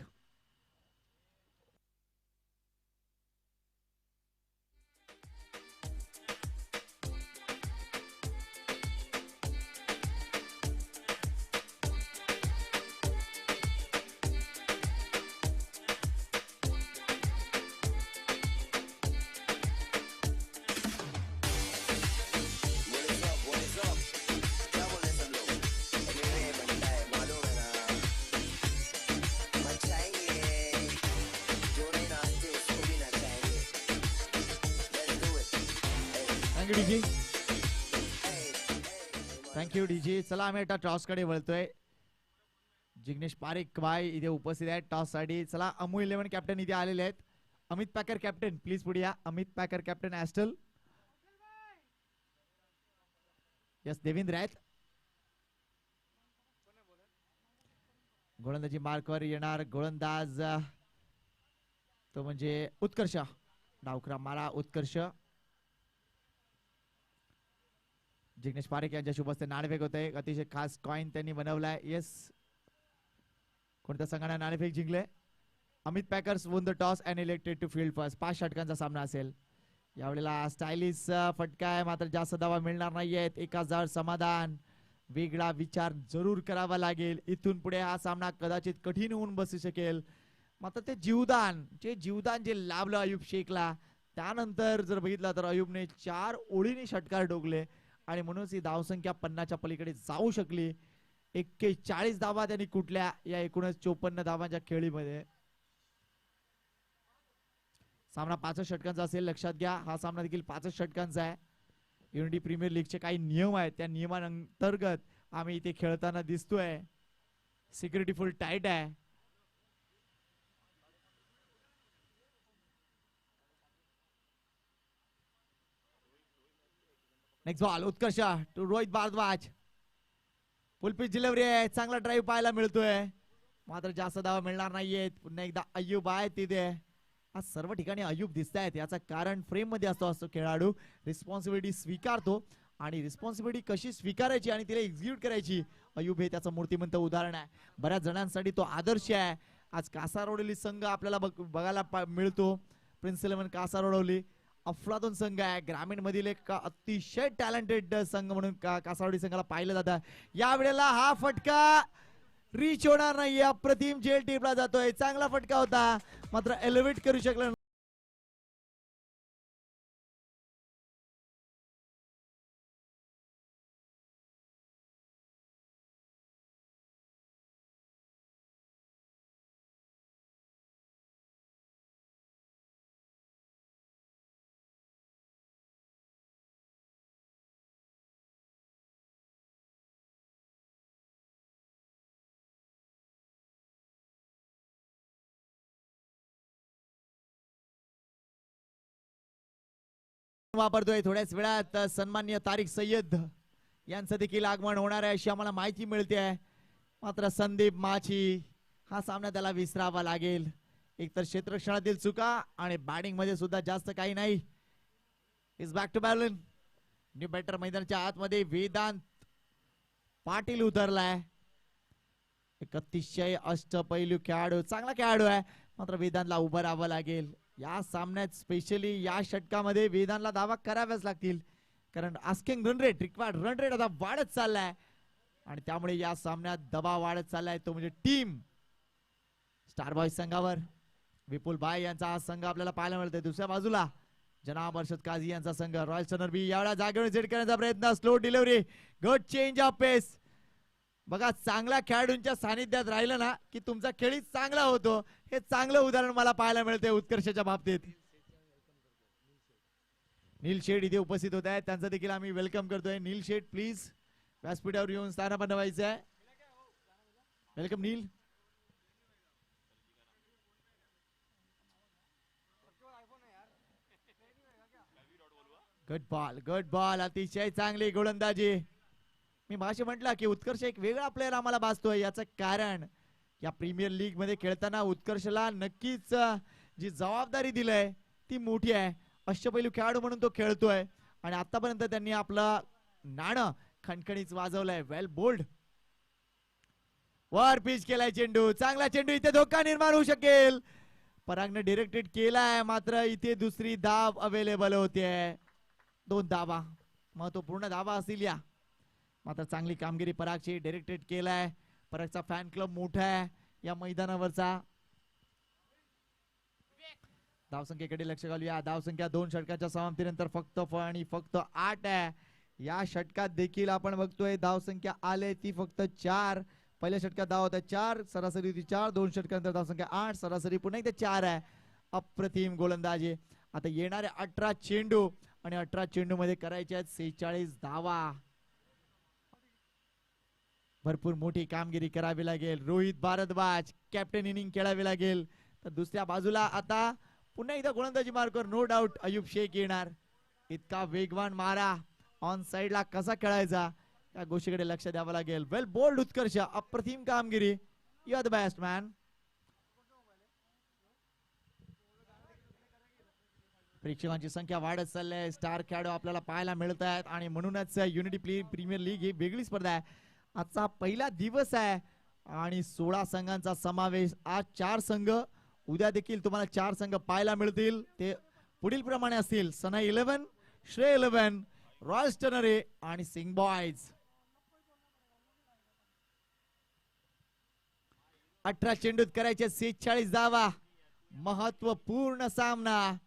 थँक्यू डीजी. चला आम्ही आता टॉस कडे वळतोय. जिग्नेश पारेख भाई इथे उपस्थित आहेत टॉस साठी. चला अमू 11 कॅप्टन इथे आलेले आहेत. अमित पॅकर कॅप्टन प्लीज पुढे या. अमित पॅकर कॅप्टन ऍस्टल. यस देवेंद्र आहेत. गोलंदाजी मार्कवर येणार गोलंदाज तो म्हणजे उत्कर्ष. डावखरा मारा उत्कर्ष. जिग्नेश पारेख यांच्या शुभ हस्ते नाणेफेक होत आहे. अतिशय खास कॉइन त्यांनी बनवलाय. येस कोणत्या संघाने नाणेफेक जिंकले. Amit Packers won the toss and elected to field first. 5 षटकांचा सामना असेल. यावेळेला स्टायलिश फटका आहे, मात्र जास्त धावा मिळणार नाहीयेत. 1000 समाधान. वेगळा विचार जरूर करावा लागेल. इथून पुढे हा सामना कदाचित कठीण होऊन बसू शकेल. मात्र ते जीवदान जे लाभलं अय्यूब शेखला, त्यानंतर जर बघितलं तर अय्यूबने 4 ओळीने षटकार ठोकले आणि म्हणूनच ही धावसंख्या 50च्या पलीकडे जाऊ शकली. 41 धावा त्यांनी कुठल्या या एकूणच 54 धावांच्या खेळीमध्ये. सामना 5 षटकांचा असेल. लक्षात घ्या हा सामना देखील 5 षटकांचा आहे. युनिटी प्रीमियर लीगचे काही नियम आहेत, त्या नियमांतर्गत आम्ही इथे खेळताना दिसतोय. सिक्युरिटी फुल टाईट आहे. Next ball Utkarsh to Rohit Bhardwaj. Full pitch delivery आहे. चांगला ड्राईव्ह पाहायला मिळतोय, मात्र जास्त धावा मिळणार नाहीयेत. पुन्हा एकदा अय्यूब आहे तिथे. आज सर्व ठिकाणी अय्यूब दिसत आहेत. याचं कारण फ्रेम मध्ये असतो खेळाडू रिस्पॉन्सिबिलिटी स्वीकारतो आणि रिस्पॉन्सिबिलिटी कशी स्वीकारायची आणि तिला एक्झिक्यूट करायची, अय्यूब हे त्याचं मूर्तिमंत उदाहरण आहे. बऱ्याच जणांसाठी तो आदर्श आहे. आज कासारवडोली संघ आपल्याला बघायला मिळतो. प्रिन्स 11 कासारवडोली अफलातून संघ आहे. ग्रामीण मधील एक अतिशय टॅलेंटेड संघ म्हणून कासारवडी संघाला पाहिलं जातं. या वेळेला हा फटका रीच होणार नाही. अप्रतिम जेल टीपला जातोय. चांगला फटका होता, मात्र एलिव्हेट करू शकला नाही. वापरतोय थोड्याच वेळात सन्मान्य तारिक सय्यद यांचं देखील आगमन होणार आहे अशी आम्हाला माहिती मिळते आहे. मात्र संदीप माची हा सामना त्याला विसरावा लागेल. एकतर क्षेत्ररक्षणातील चुका आणि बॅटिंग मध्ये सुद्धा जास्त काही नाही. Is back to balance. New batter मैदानाच्या आतमध्ये वेदांत पाटील उतरलाय. एक अतिशय अष्टपैलू खेळाडू, चांगला खेळाडू आहे. मात्र वेदांतला उभं राहावं लागेल या सामन्यात. स्पेशली या षटकामध्ये वेदांतला धावा कराव्याच लागतील कारण asking run rate, required run rate आता वाढत चाललाय आणि त्यामुळे या सामन्यात दबाव वाढत चाललाय. तो म्हणजे टीम स्टार बॉयज संघावर. विपुल भाई यांचा हा संघ आपल्याला पाहायला मिळतोय. दुसऱ्या बाजूला जनाब अर्शद काझी यांचा संघ. रॉयल स्टनर बी यावेळा जागेवर झेड करण्याचा प्रयत्न. Slow delivery, good change of pace. बघा चांगल्या खेळाडूंच्या सानिध्यात राहिलं ना की तुमचा खेळी चांगला होतो. हे चांगलं उदाहरण मला पाहायला मिळते उत्कर्षाच्या बाबतीत. नील शेठ इथे उपस्थित होत आहेत, त्यांचा देखील आम्ही वेलकम करतोय. नील शेठ प्लीज व्यासपीठावर येऊन स्थान बनवायचं आहे. Welcome Neel. Good ball, good ball. अतिशय चांगली गोलंदाजी. मी माशी म्हटलं की उत्कर्ष एक वेगळा प्लेअर आम्हाला भासतोय. याचं कारण या प्रीमियर लीग मध्ये खेळताना उत्कर्षला नक्कीच जी जबाबदारी दिलंय ती मोठी आहे. अष्टपैलू खेळाडू म्हणून तो खेळतोय आणि आतापर्यंत त्यांनी आपलं नाणं खणखणीच वाजवलंय. वेल बोल्ड. वर पिच केलाय चेंडू, चांगला चेंडू. इथे धोका निर्माण होऊ शकेल. परागने डिरेक्टेड केलाय मात्र इथे दुसरी धाव अवेलेबल होते. 2 धावा, महत्वपूर्ण धावा असतील या. मात्र चांगली कामगिरी परागची. डिरेक्टेड केलाय. परागचा फॅन क्लब मोठा आहे या मैदानावरचा. धावसंख्येकडे लक्ष घालूया. धावसंख्या 2 षटकाच्या समाप्तीनंतर फक्त आणि फक्त 8 आहे. या षटकात देखील आपण बघतोय धावसंख्या आले ती फक्त 4. पहिल्या षटकात धाव होत्या 4, सरासरी होती 4. 2 षटकानंतर धावसंख्या 8, सरासरी पुन्हा एकदा 4 आहे. अप्रतिम गोलंदाजी. आता येणारे 18 चेंडू आणि 18 चेंडू मध्ये करायचे आहेत 46 धावा. भरपूर मोठी कामगिरी करावी लागेल. रोहित भारद्वाज कॅप्टन इनिंग खेळावी लागेल. तर दुसऱ्या बाजूला आता पुन्हा एकदा गोलंदाजी मार्कवर नो डाऊट अयुब शेख येणार. इतका वेगवान मारा ऑन साइडला कसा खेळायचा या गोष्टीकडे लक्ष द्यावं लागेल. वेल बोल्ड उत्कर्ष, अप्रतिम कामगिरी. You are the best man. प्रेक्षकांची संख्या वाढत चालली आहे. स्टार खेळाडू आपल्याला पाहायला मिळत आहेत आणि म्हणूनच युनिटी प्रीमियर लीग ही वेगळी स्पर्धा आहे. आजचा पहिला दिवस आहे आणि 16 संघांचा समावेश. आज 4 संघ, उद्या देखील तुम्हाला 4 संघ पाहायला मिळतील. ते पुढील प्रमाणे असतील. सनाई 11, श्रेय 11, रॉयल स्टनर आणि सिंग बॉयज. 18 चेंडूत करायचे 46 धावा. महत्वपूर्ण सामना.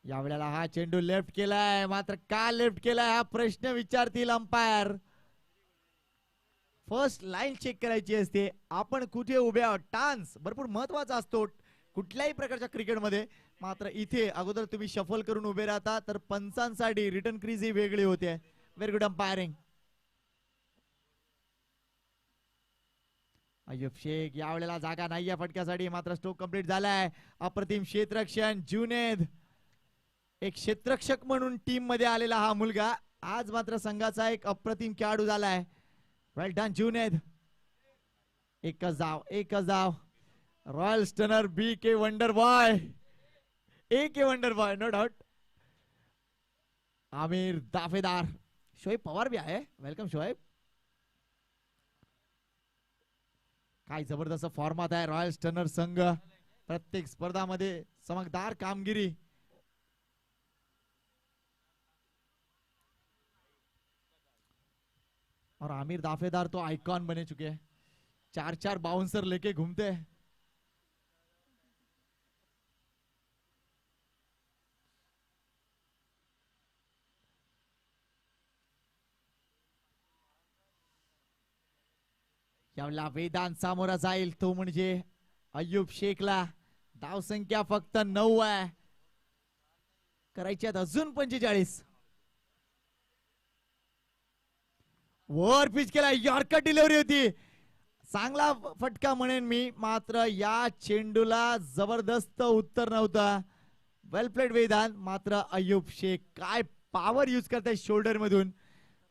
या वेळेला हा चेंडू लेफ्ट केलाय. मात्र का लेफ्ट केलाय हा प्रश्न विचारतील अंपायर. फर्स्ट लाईन चेक करायची असते. आपण कुठे उभे आहोत. टान्स भरपूर महत्वाचा असतो कुठल्याही प्रकारच्या क्रिकेटमध्ये. मात्र इथे अगोदर तुम्ही शफल करून उभे राहता तर पंचांसाठी रिटर्न क्रीज ही वेगळी होते. Very good umpiring. Ayyub Shaikh यावेळेला जागा नाहीये फटक्यासाठी. मात्र स्ट्रोक कंप्लीट झालाय. अप्रतिम क्षेत्ररक्षण. जुनेद एक क्षेत्ररक्षक म्हणून टीम मध्ये आलेला हा मुलगा आज मात्र संघाचा एक अप्रतिम खेळाडू झालाय. Well done Junaid. एकच धाव. Royal stunner B K wonder boy. A K wonder boy no doubt. Aamir Dafedar. Shoaib Pawar भी आहे. वेलकम शोएब. काय जबरदस्त फॉर्मात आहे रॉयल स्टनर संघ. प्रत्येक स्पर्धामध्ये चमकदार कामगिरी. और आमिर दाफेदार तो आइकॉन बने चुके हैं. 4 बाउंसर लेके घूमते हैं. यावेळेला वेदांत सामोरा जाईल. तो म्हणजे अय्यूब शेखला. धावसंख्या फक्त 9 आहे. करायच्यात अजून 45. वर पिच केला. यॉर्कर डिलिव्हरी होती. चांगला फटका म्हणेन मी. मात्र या चेंडूला जबरदस्त उत्तर नव्हतं. वेल प्लेड वेदांत. मात्र अय्यूब शेख काय पॉवर यूज करताय शोल्डर मधून.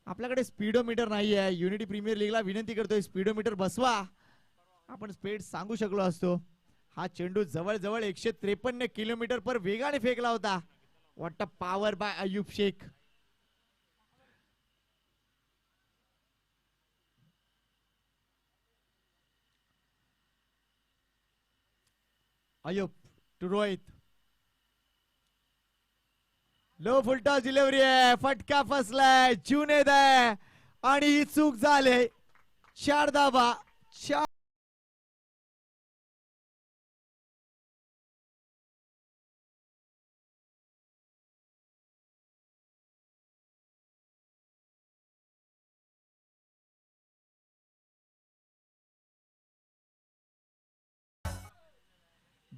आपल्याकडे स्पीडोमीटर नाहीये. युनिटी प्रीमियर लीगला विनंती करतोय स्पीडोमीटर बसवा. आपण स्पीड सांगू शकलो असतो. हा चेंडू जवळजवळ 153 किलोमीटर पर वेगाने फेकला होता. What a power by Ayyub Shaikh. Ayyub to Rohit. Low full toss delivery आहे. फटका फसलाय. जुनेद आहे आणि ही चूक झाली. 4 धावा. 4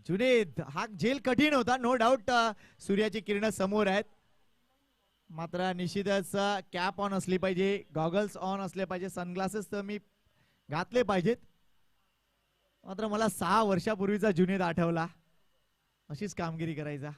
जुनेद. हा झेल कठीण होता नो डाऊट. सूर्याची किरण समोर आहेत. मात्र निश्चितच कॅप ऑन असली पाहिजे. गॉगल्स ऑन असले पाहिजे. सनग्लासेस तर मी घातले पाहिजेत. मात्र मला 6 वर्षापूर्वीचा जुनेद आठवला. अशीच कामगिरी करायचा.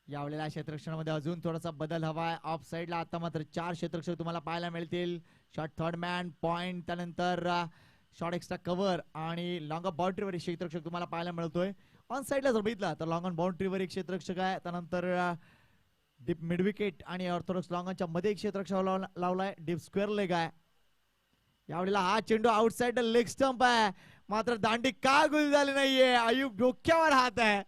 यावेळेला क्षेत्ररक्षणामध्ये अजून थोडासा बदल हवाय. ऑफ साइडला आता मात्र 4 क्षेत्ररक्षक तुम्हाला पाहायला मिळतील. शॉट थर्ड मॅन पॉइंट त्यानंतर शॉट एक्स्ट्रा कव्हर आणि लॉंग ऑफ बाउंड्रीवर एक क्षेत्ररक्षक तुम्हाला पाहायला मिळतोय. ऑन साइडला जर बघितला तर लॉंग ऑन बाउंड्रीवर एक क्षेत्ररक्षक आहे. त्यानंतर डीप मिड विकेट आणि ऑर्थोडॉक्स लॉंग ऑनच्या मध्ये एक क्षेत्ररक्षक लावलाय. डीप स्क्वेअर लेग आहे. यावेळेला हा चेंडू आउटसाइड लेग स्टंप आहे. मात्र दांडी का गुल झाली नाहीये. अय्यूब डोक्यावर हात आहे.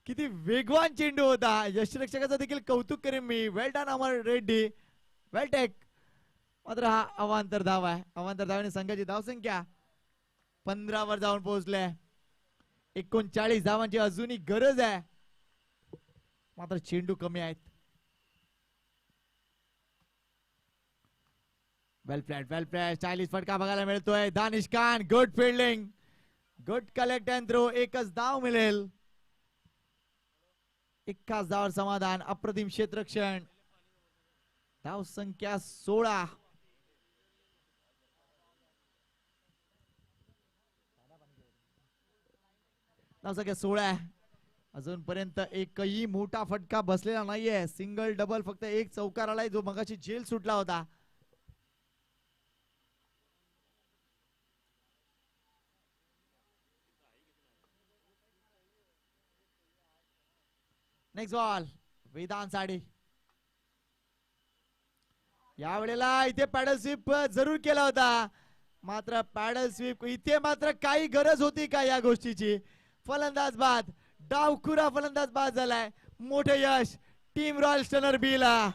किती वेगवान चेंडू होता. यष्टिरक्षकाचं देखील कौतुक करेन मी. वेल डन अमर रेड्डी. वेल टेक. मात्र हा अवांतर धाव आहे. अवांतर धावाने संघाची धावसंख्या 15 वर जाऊन पोहोचले. 39 धावांची अजूनही गरज आहे. मात्र चेंडू कमी आहेत. वेल प्लेड स्टायलिश फटका बघायला मिळतोय. Danish Khan good fielding. Good collect and throw. एकच धाव मिळेल. 51 धावावर समाधान. अप्रतिम क्षेत्ररक्षण. धाव संख्या 16. धाव संख्या 16 आहे. अजूनपर्यंत एकही मोठा फटका बसलेला नाहीये. सिंगल डबल फक्त एक चौकार आलाय जो मगाशी झेल सुटला होता. नेक्स्ट बॉल वेदांत साडी. यावेळेला इथे पॅडल स्वीप जरूर केला होता. मात्र पॅडल स्वीप इथे मात्र काही गरज होती का या गोष्टीची. फलंदाज बाद. डावखुरा फलंदाज बाद झालाय. मोठे यश टीम रॉयल स्टनर बी ला.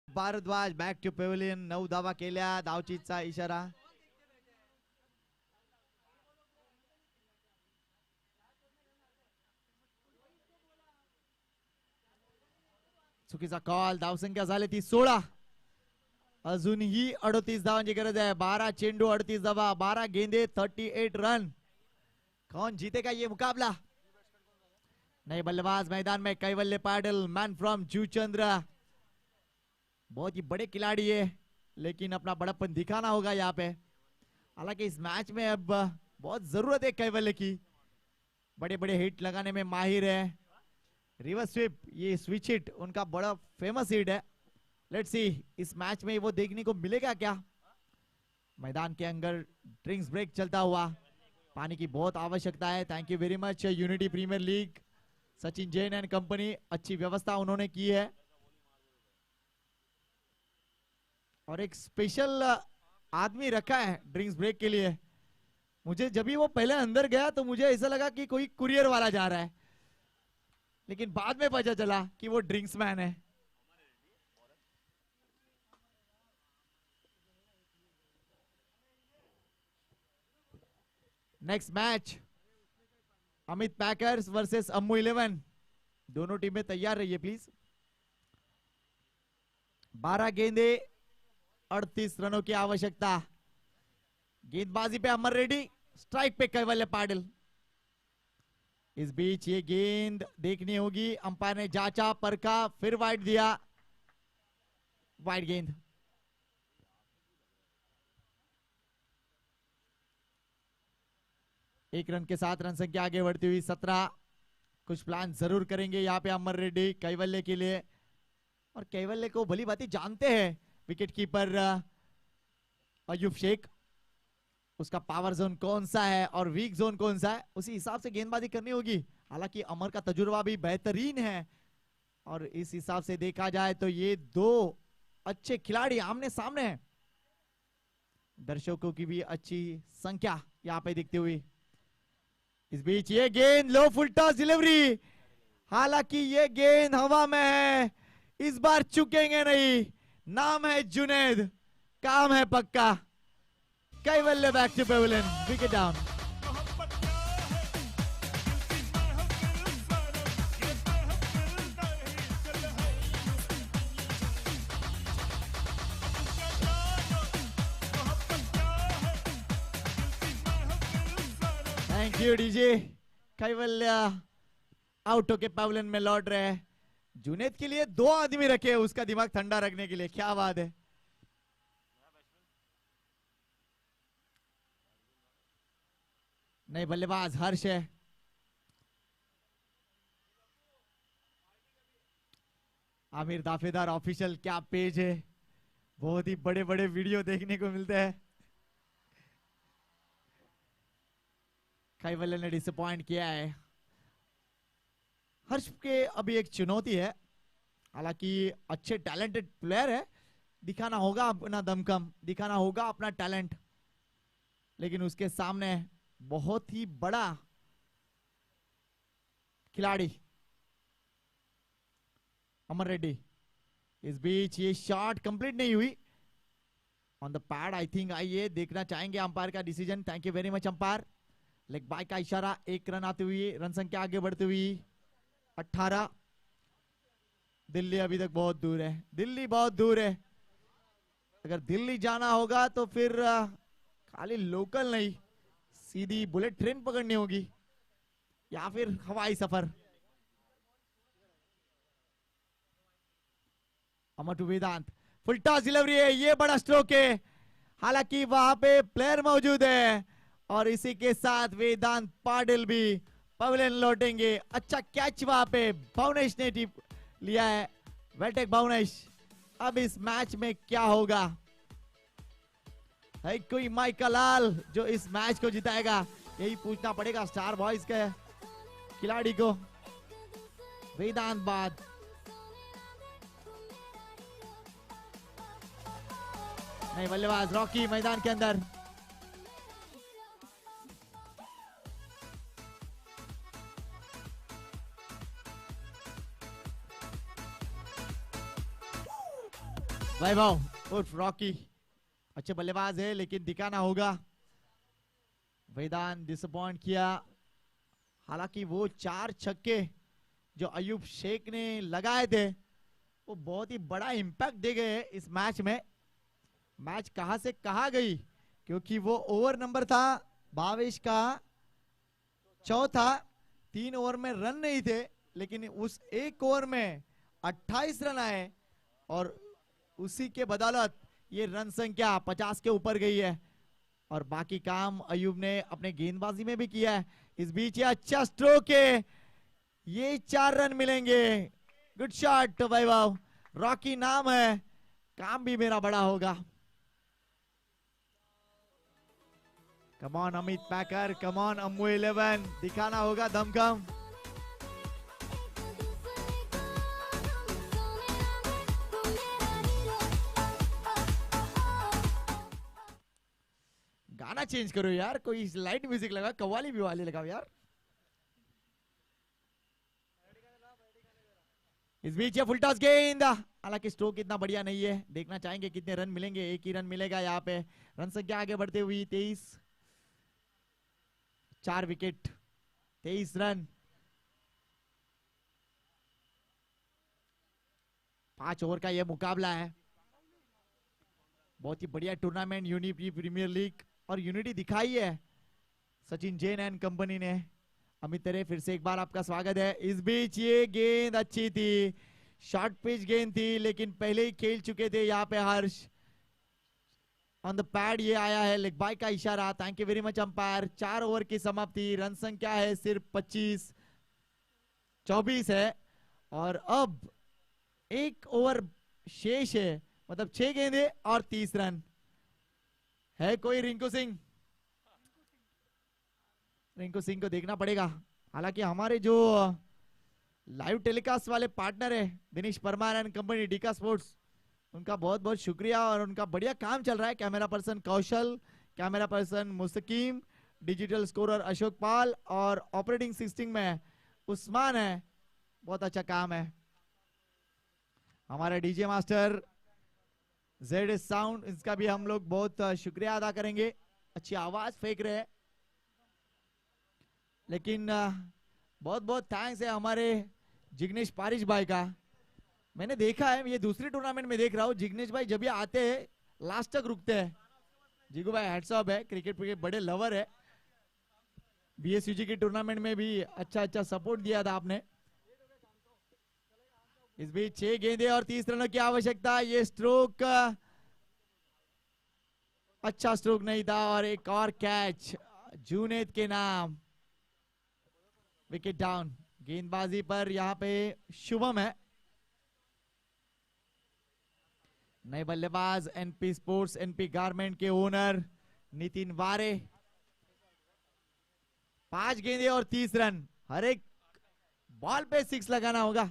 Bharadwaj back to pavilion. 9 धावा केल्या. धावचीचा इशारा. चुकीचा कॉल. धावसंख्या झाली ती 16. अजूनही 38 धावांची गरज आहे. 12 चेंडू 38 धावा. 12 गेंदे 38 रन. कौन जीतेगा ये मुकाबला. नए बल्लेबाज मैदान में कैवल्य पाटिल मैन फ्रॉम जूचंद्र. बहुत ही बड़े खिलाड़ी है लेकिन अपना बड़ापन दिखाना होगा यहाँ पे. हालांकि इस मैच में अब बहुत जरूरत है कैवल्य की. बड़े बड़े हिट लगाने में माहिर है. रिवर्स स्वीप ये स्विच हिट उनका बड़ा फेमस हिट है. लेट्स सी इस मैच में वो देखने को मिलेगा क्या. मैदान के अंदर ड्रिंक्स ब्रेक चलता हुआ. पानी की बहुत आवश्यकता है. Thank you very much unity premier league Sachin Jain and company, अच्छी व्यवस्था उन्होंने की है। और एक स्पेशल आदमी रखा है ड्रिंक्स ब्रेक के लिए। मुझे जब भी वो पहले अंदर गया तो मुझे ऐसा लगा कि कोई कुरियर वाला जा रहा है, लेकिन बाद में पता चला कि वो ड्रिंक्स मैन है। Next match Amit packers versus Ammu 11। दोनों टीमें तैयार रहिए प्लीज। 12 गेंदे 38 रनों की आवश्यकता। गेंदबाजी पे अमर रेड्डी, स्ट्राइक पे कैवल्य पाटिल। इस बीच ये गेंद देखनी होगी, अंपायर ने जांचा परखा फिर वाइड दिया, वाइड गेंद। एक रन के साथ रन संख्या आगे बढ़ती हुई 17। कुछ प्लान जरूर करेंगे यहाँ पे अमर रेड्डी कैवल्य के लिए, और कैवल्य को भली भांति जानते हैं विकेट कीपर अयूब शेख। उसका पावर जोन कौन सा है और वीक जोन कौन सा है, उसी हिसाब से गेंदबाजी करनी होगी। हालांकि अमर का तजुर्बा भी बेहतरीन है, और इस हिसाब से देखा जाए तो ये दो अच्छे खिलाड़ी आमने सामने हैं। दर्शकों की भी अच्छी संख्या यहाँ पे दिखती हुई। इस बीच ये गेंद लो फुल टॉस डिलीवरी, हालांकि ये गेंद हवा में है, इस बार चुकेंगे नहीं। नाम है जुनैद, काम है पक्का। Kaivalya back to pavilion, wicket down. Thank you DJ. Kaivalya out होके पेविलियन में लौट रहे हैं। जुनैद के लिए 2 आदमी रखे उसका दिमाग ठंडा रखने के लिए, क्या बात है। नहीं, बल्लेबाज हर्ष है। आमिर दाफेदार ऑफिशियल क्या पेज है, बहुत ही बड़े बड़े वीडियो देखने को मिलते हैं। कैवल्य ने डिसअपॉइंट किया है। हर्ष के अभी एक चुनौती है, हालांकि अच्छे टैलेंटेड प्लेयर है, दिखाना होगा अपना दमखम, दिखाना होगा अपना टैलेंट, लेकिन उसके सामने बहुत ही बड़ा खिलाड़ी अमर रेड्डी। इस बीच ये शॉट कंप्लीट नहीं हुई on the pad, I think. आइए देखना चाहेंगे अंपायर का decision. Thank you very much umpire. Leg bye का इशारा, 1 रन आते हुए रन संख्या आगे बढ़ती हुई 18। दिल्ली अभी तक बहुत दूर है, दिल्ली बहुत दूर है। अगर दिल्ली जाना होगा तो फिर खाली लोकल नहीं, सीधी बुलेट ट्रेन पकड़नी होगी या फिर हवाई सफर। Amar to Vedant, full toss delivery है, ये बड़ा स्ट्रोक है, हालांकि वहां पे प्लेयर मौजूद है, और इसी के साथ वेदांत पाटिल भी पवेलियन लौटेंगे। अच्छा कैच वहां पे भावनेश ने लिया है, वेल टेक भावनेश। अब इस मैच में क्या होगा, है कोई माइकल लाल जो इस मैच को जिताएगा, यही पूछना पड़ेगा स्टार बॉयज के खिलाड़ी को। वेदांत बाद नहीं, बल्लेबाज रॉकी मैदान के अंदर। वैभव उर्फ रॉकी अच्छे बल्लेबाज है, लेकिन दिखाना होगा। वेदांत डिसअपॉइंट किया, हालांकि वो 4 छक्के जो अयूब शेख ने लगाए थे वो बहुत ही बड़ा इंपैक्ट दे गए इस मैच में। मैच कहां से कहां गई, क्योंकि वो ओवर नंबर था भावेश का चौथा, 3 ओवर में रन नहीं थे, लेकिन उस 1 ओवर में 28 रन आए, और उसी के बदौलत ये रन संख्या 50 के ऊपर गई है, और बाकी काम अयूब ने अपने गेंदबाजी में भी किया है। इस बीच ये अच्छा स्ट्रोक है, ये 4 रन मिलेंगे। गुड शॉट वैभव, रॉकी नाम है, काम भी मेरा बड़ा होगा। Come on Amit packer, come on Ammu 11, दिखाना होगा दमखम। गाना चेंज करो यार, कोई लाइट म्यूजिक लगा, कव्वाली बिवाली लगाओ यार। इस बीच ये फुल टॉस गेंद, हालांकि स्ट्रोक इतना बढ़िया नहीं है, देखना चाहेंगे कितने रन मिलेंगे। एक ही रन मिलेगा यहाँ पे। रन संख्या आगे बढ़ते हुई 23, 4 विकेट 23 रन, 5 ओवर का यह मुकाबला है। बहुत ही बढ़िया टूर्नामेंट यूनिटी प्रीमियर लीग और यूनिटी दिखाई है सचिन जैन एंड कंपनी ने। अमित तेरे फिर से एक बार आपका स्वागत है। इस बीच ये गेंद अच्छी थी, शॉर्ट पिच गेंद थी, लेकिन पहले ही खेल चुके थे यहाँ पे हर्ष। ऑन द पैड ये आया है, लेग बाय का इशारा। Thank you very much umpire. 4 over की समाप्ति, रन संख्या है सिर्फ 24 है और अब 1 ओवर शेष है, मतलब 6 गेंदे और 30 रन है। कोई रिंकू सिंह, रिंकू सिंह को देखना पड़ेगा। हालांकि हमारे जो लाइव टेलीकास्ट वाले पार्टनर है दिनेश परमार एंड कंपनी डीका स्पोर्ट्स, उनका बहुत बहुत शुक्रिया और उनका बढ़िया काम चल रहा है। Camera person Kaushal, camera person Mustaqeem, digital scorer Ashok Pal और ऑपरेटिंग सिस्टम में उस्मान है। बहुत अच्छा काम है। हमारे डीजे मास्टर जेड साउंड, इसका भी हम लोग बहुत शुक्रिया अदा करेंगे। अच्छी आवाज फेंक रहे हैं, लेकिन बहुत बहुत थैंक्स है हमारे जिग्नेश पारिश भाई का। मैंने देखा है, ये दूसरी टूर्नामेंट में देख रहा हूँ, जिग्नेश भाई जब ये आते हैं लास्ट तक रुकते हैं। जिगू भाई हैट्स ऑफ है, क्रिकेट के बड़े लवर है। बीएसयूजी की टूर्नामेंट में भी अच्छा सपोर्ट दिया था आपने। इस बीच 6 गेंदे और 30 रनों की आवश्यकता। ये स्ट्रोक अच्छा स्ट्रोक नहीं था और एक और कैच जुनैद के नाम। Wicket down. गेंदबाजी पर यहाँ पे शुभम है। नए बल्लेबाज एनपी स्पोर्ट्स एनपी गारमेंट के ओनर नितिन वारे। 5 गेंदे और 30 रन, हर एक बॉल पे 6 लगाना होगा।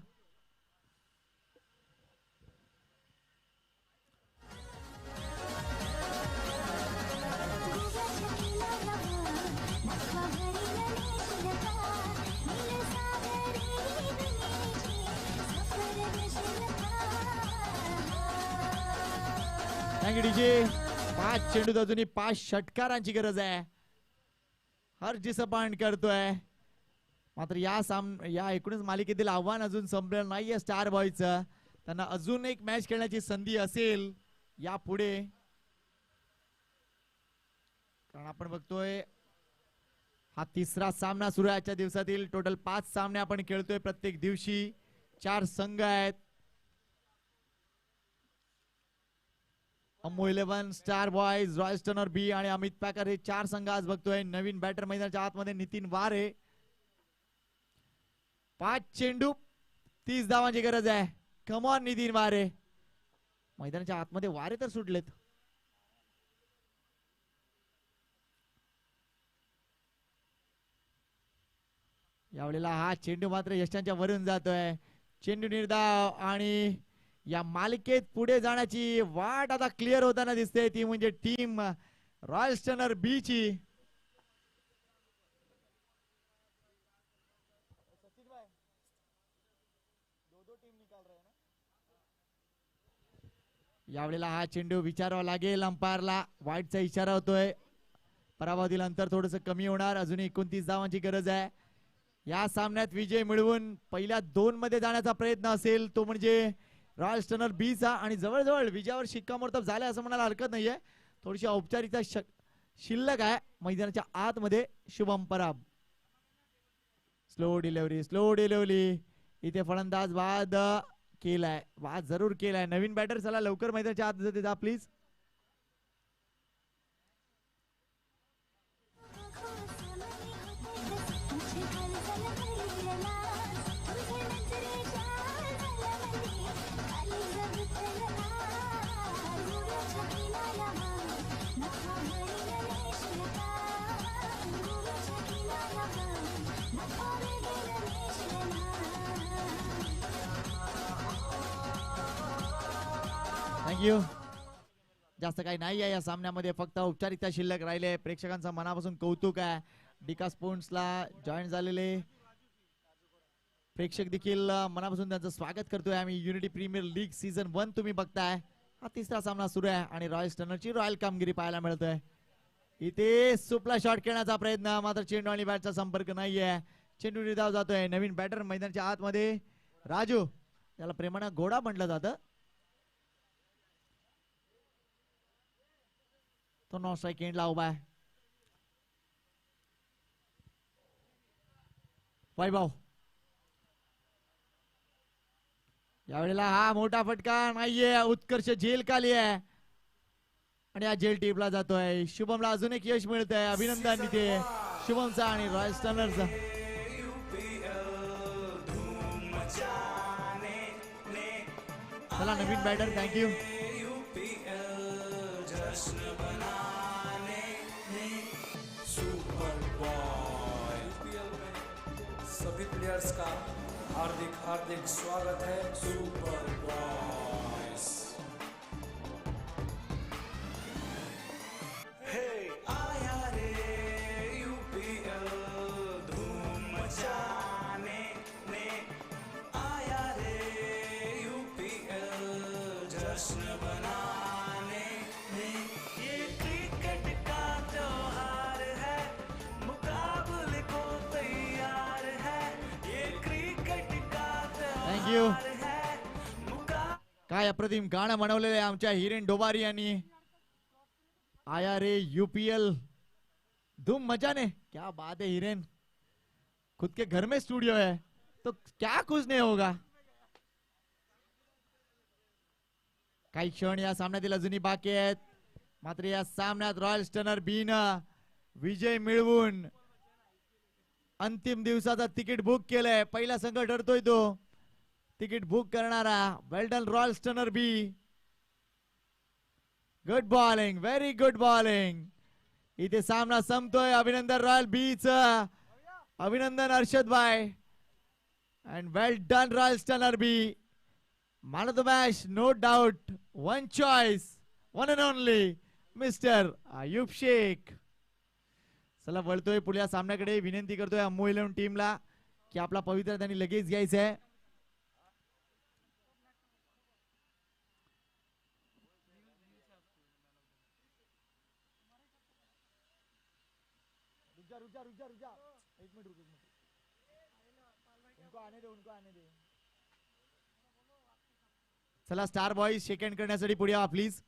डीजे 5 चेंडूत अजूनही 5 षटकारांची गरज आहे। हर डिसअपॉइंट करतोय, मात्र या एकूणच मालिकेतील आव्हान अजून संपलेलं नाहीये स्टार बॉयचं। त्यांना अजून एक मॅच खेळण्याची संधी असेल यापुढे, कारण आपण बघतोय हा 3रा सामना सुरू आहे आजच्या दिवसातील। टोटल 5 सामने आपण खेळतोय प्रत्येक दिवशी। 4 संघ आहेत। अम्मो 11, स्टार बॉयज, रॉयस्टन और बी आणि अमित पॅकर हे 4 संघ आज बघतोय। नवीन बॅटर मैदानाच्या आतमध्ये नितीन वारे। 5 चेंडू 30 धावांची गरज आहे। कम ऑन नितीन वारे। मैदानाच्या आतमध्ये वारे तर सुटलेत। यावेळेला हा चेंडू मात्र यष्टांच्या वरून जातोय। चेंडू निर्धाव आणि या मालिकेत पुढे जाण्याची वाट आता क्लिअर होताना दिसते, ती म्हणजे टीम रॉयस्टनर बी ची। यावेळेला हा चेंडू विचारावा लागेल अंपायरला। वाईटचा इशारा होतोय। पराभवातील अंतर थोडस कमी होणार। अजून 29 धावांची गरज आहे। या सामन्यात विजय मिळवून पहिल्या 2 मध्ये जाण्याचा प्रयत्न असेल तो म्हणजे रॉयस्टनर बी चा, आणि जवळजवळ विजयावर शिक्कामोर्तब झाले असं म्हणायला हरकत नाहीये। थोडीशी औपचारिकता शिल्लक आहे मैदानाच्या आतमध्ये। शुभम पराब, स्लो डिलिव्हरी इथे फलंदाज बाद केलाय, बाद जरूर केलाय। नवीन बॅटर चला लवकर मैदानाच्या आत जा प्लीज। Thank you. जास्त काही नाही आहे या सामन्यामध्ये, फक्त औपचारिकता शिल्लक राहिले. प्रेक्षकांचं मनापासून कौतुक आहे. डिका स्पोर्ट्सला जॉईन झालेले प्रेक्षक देखील मनापासून त्यांचं स्वागत करतोय आम्ही. युनिटी प्रीमियर लीग सीझन 1 तुम्ही बघताय. हा तिसरा सामना सुरू आहे आणि रॉयल स्टनरची रॉयल कामगिरी पाहायला मिळतोय. इथे सुपला शॉट खेळण्याचा प्रयत्न, मात्र चेंडू आणि बॅटचा संपर्क नाहीये. चेंडू निर्धाव जातोय. नवीन बॅटर मैदानाच्या आतमध्ये राजू, त्याला प्रेमानं घोडा म्हटलं जातं. तो नॉन स्ट्राईक एंडला उभा आहे. वैभव, यावेळेला हा मोठा फटका नाहीये. उत्कर्ष झेल खाली आहे आणि हा झेल टीपला जातोय. शुभमला अजून एक यश मिळतंय. अभिनंदन इथे शुभमचा आणि रॉयल स्टनरचा. चला नवीन बॅटर, थँक्यू. सभी प्लेयर्स का हार्दिक हार्दिक स्वागत है सुपर बॉयज. हे आया रे यूपीएल धूम मचाने ने, आया रे यूपीएल जश्न बनाने ने. ये क्रिकेट का त्योहार है, मुकाबले को तैयार है. ये क्रिकेट का थँक्यू. त्योहार है, मुकाबले काय अप्रतिम गाणं बनवलेलं आहे आमच्या हिरेन डोबारी यांनी. आया रे यूपीएल धूम मचाने. क्या बात है हिरेन, खुद के घर में स्टूडियो है तो क्या कुछ नहीं होगा. काही क्षण या सामन्यातील अजूनही बाकी आहेत, मात्र या सामन्यात रॉयल स्टनर बीन विजय मिळवून अंतिम दिवसाचा तिकीट बुक केलंय. पहिला संघ ठरतोय तो तिकीट बुक करणारा. Well done royal stunner B. Good bowling, very good bowling. इथे सामना संपतोय. अभिनंदन रॉयल बीच, अभिनंदन हर्षद भाई and well done royal stunner B. Man of the match, no doubt, one choice, one and only, Mr. Ayyub Shaikh. चला वळतोय पुढल्या सामन्याकडे. विनंती करतोय अम्मू 11 टीमला की आपला पवित्र त्यांनी लगेच घ्यायचा आहे. चला स्टार बॉईज सेकंड करण्यासाठी पुढे या प्लीज.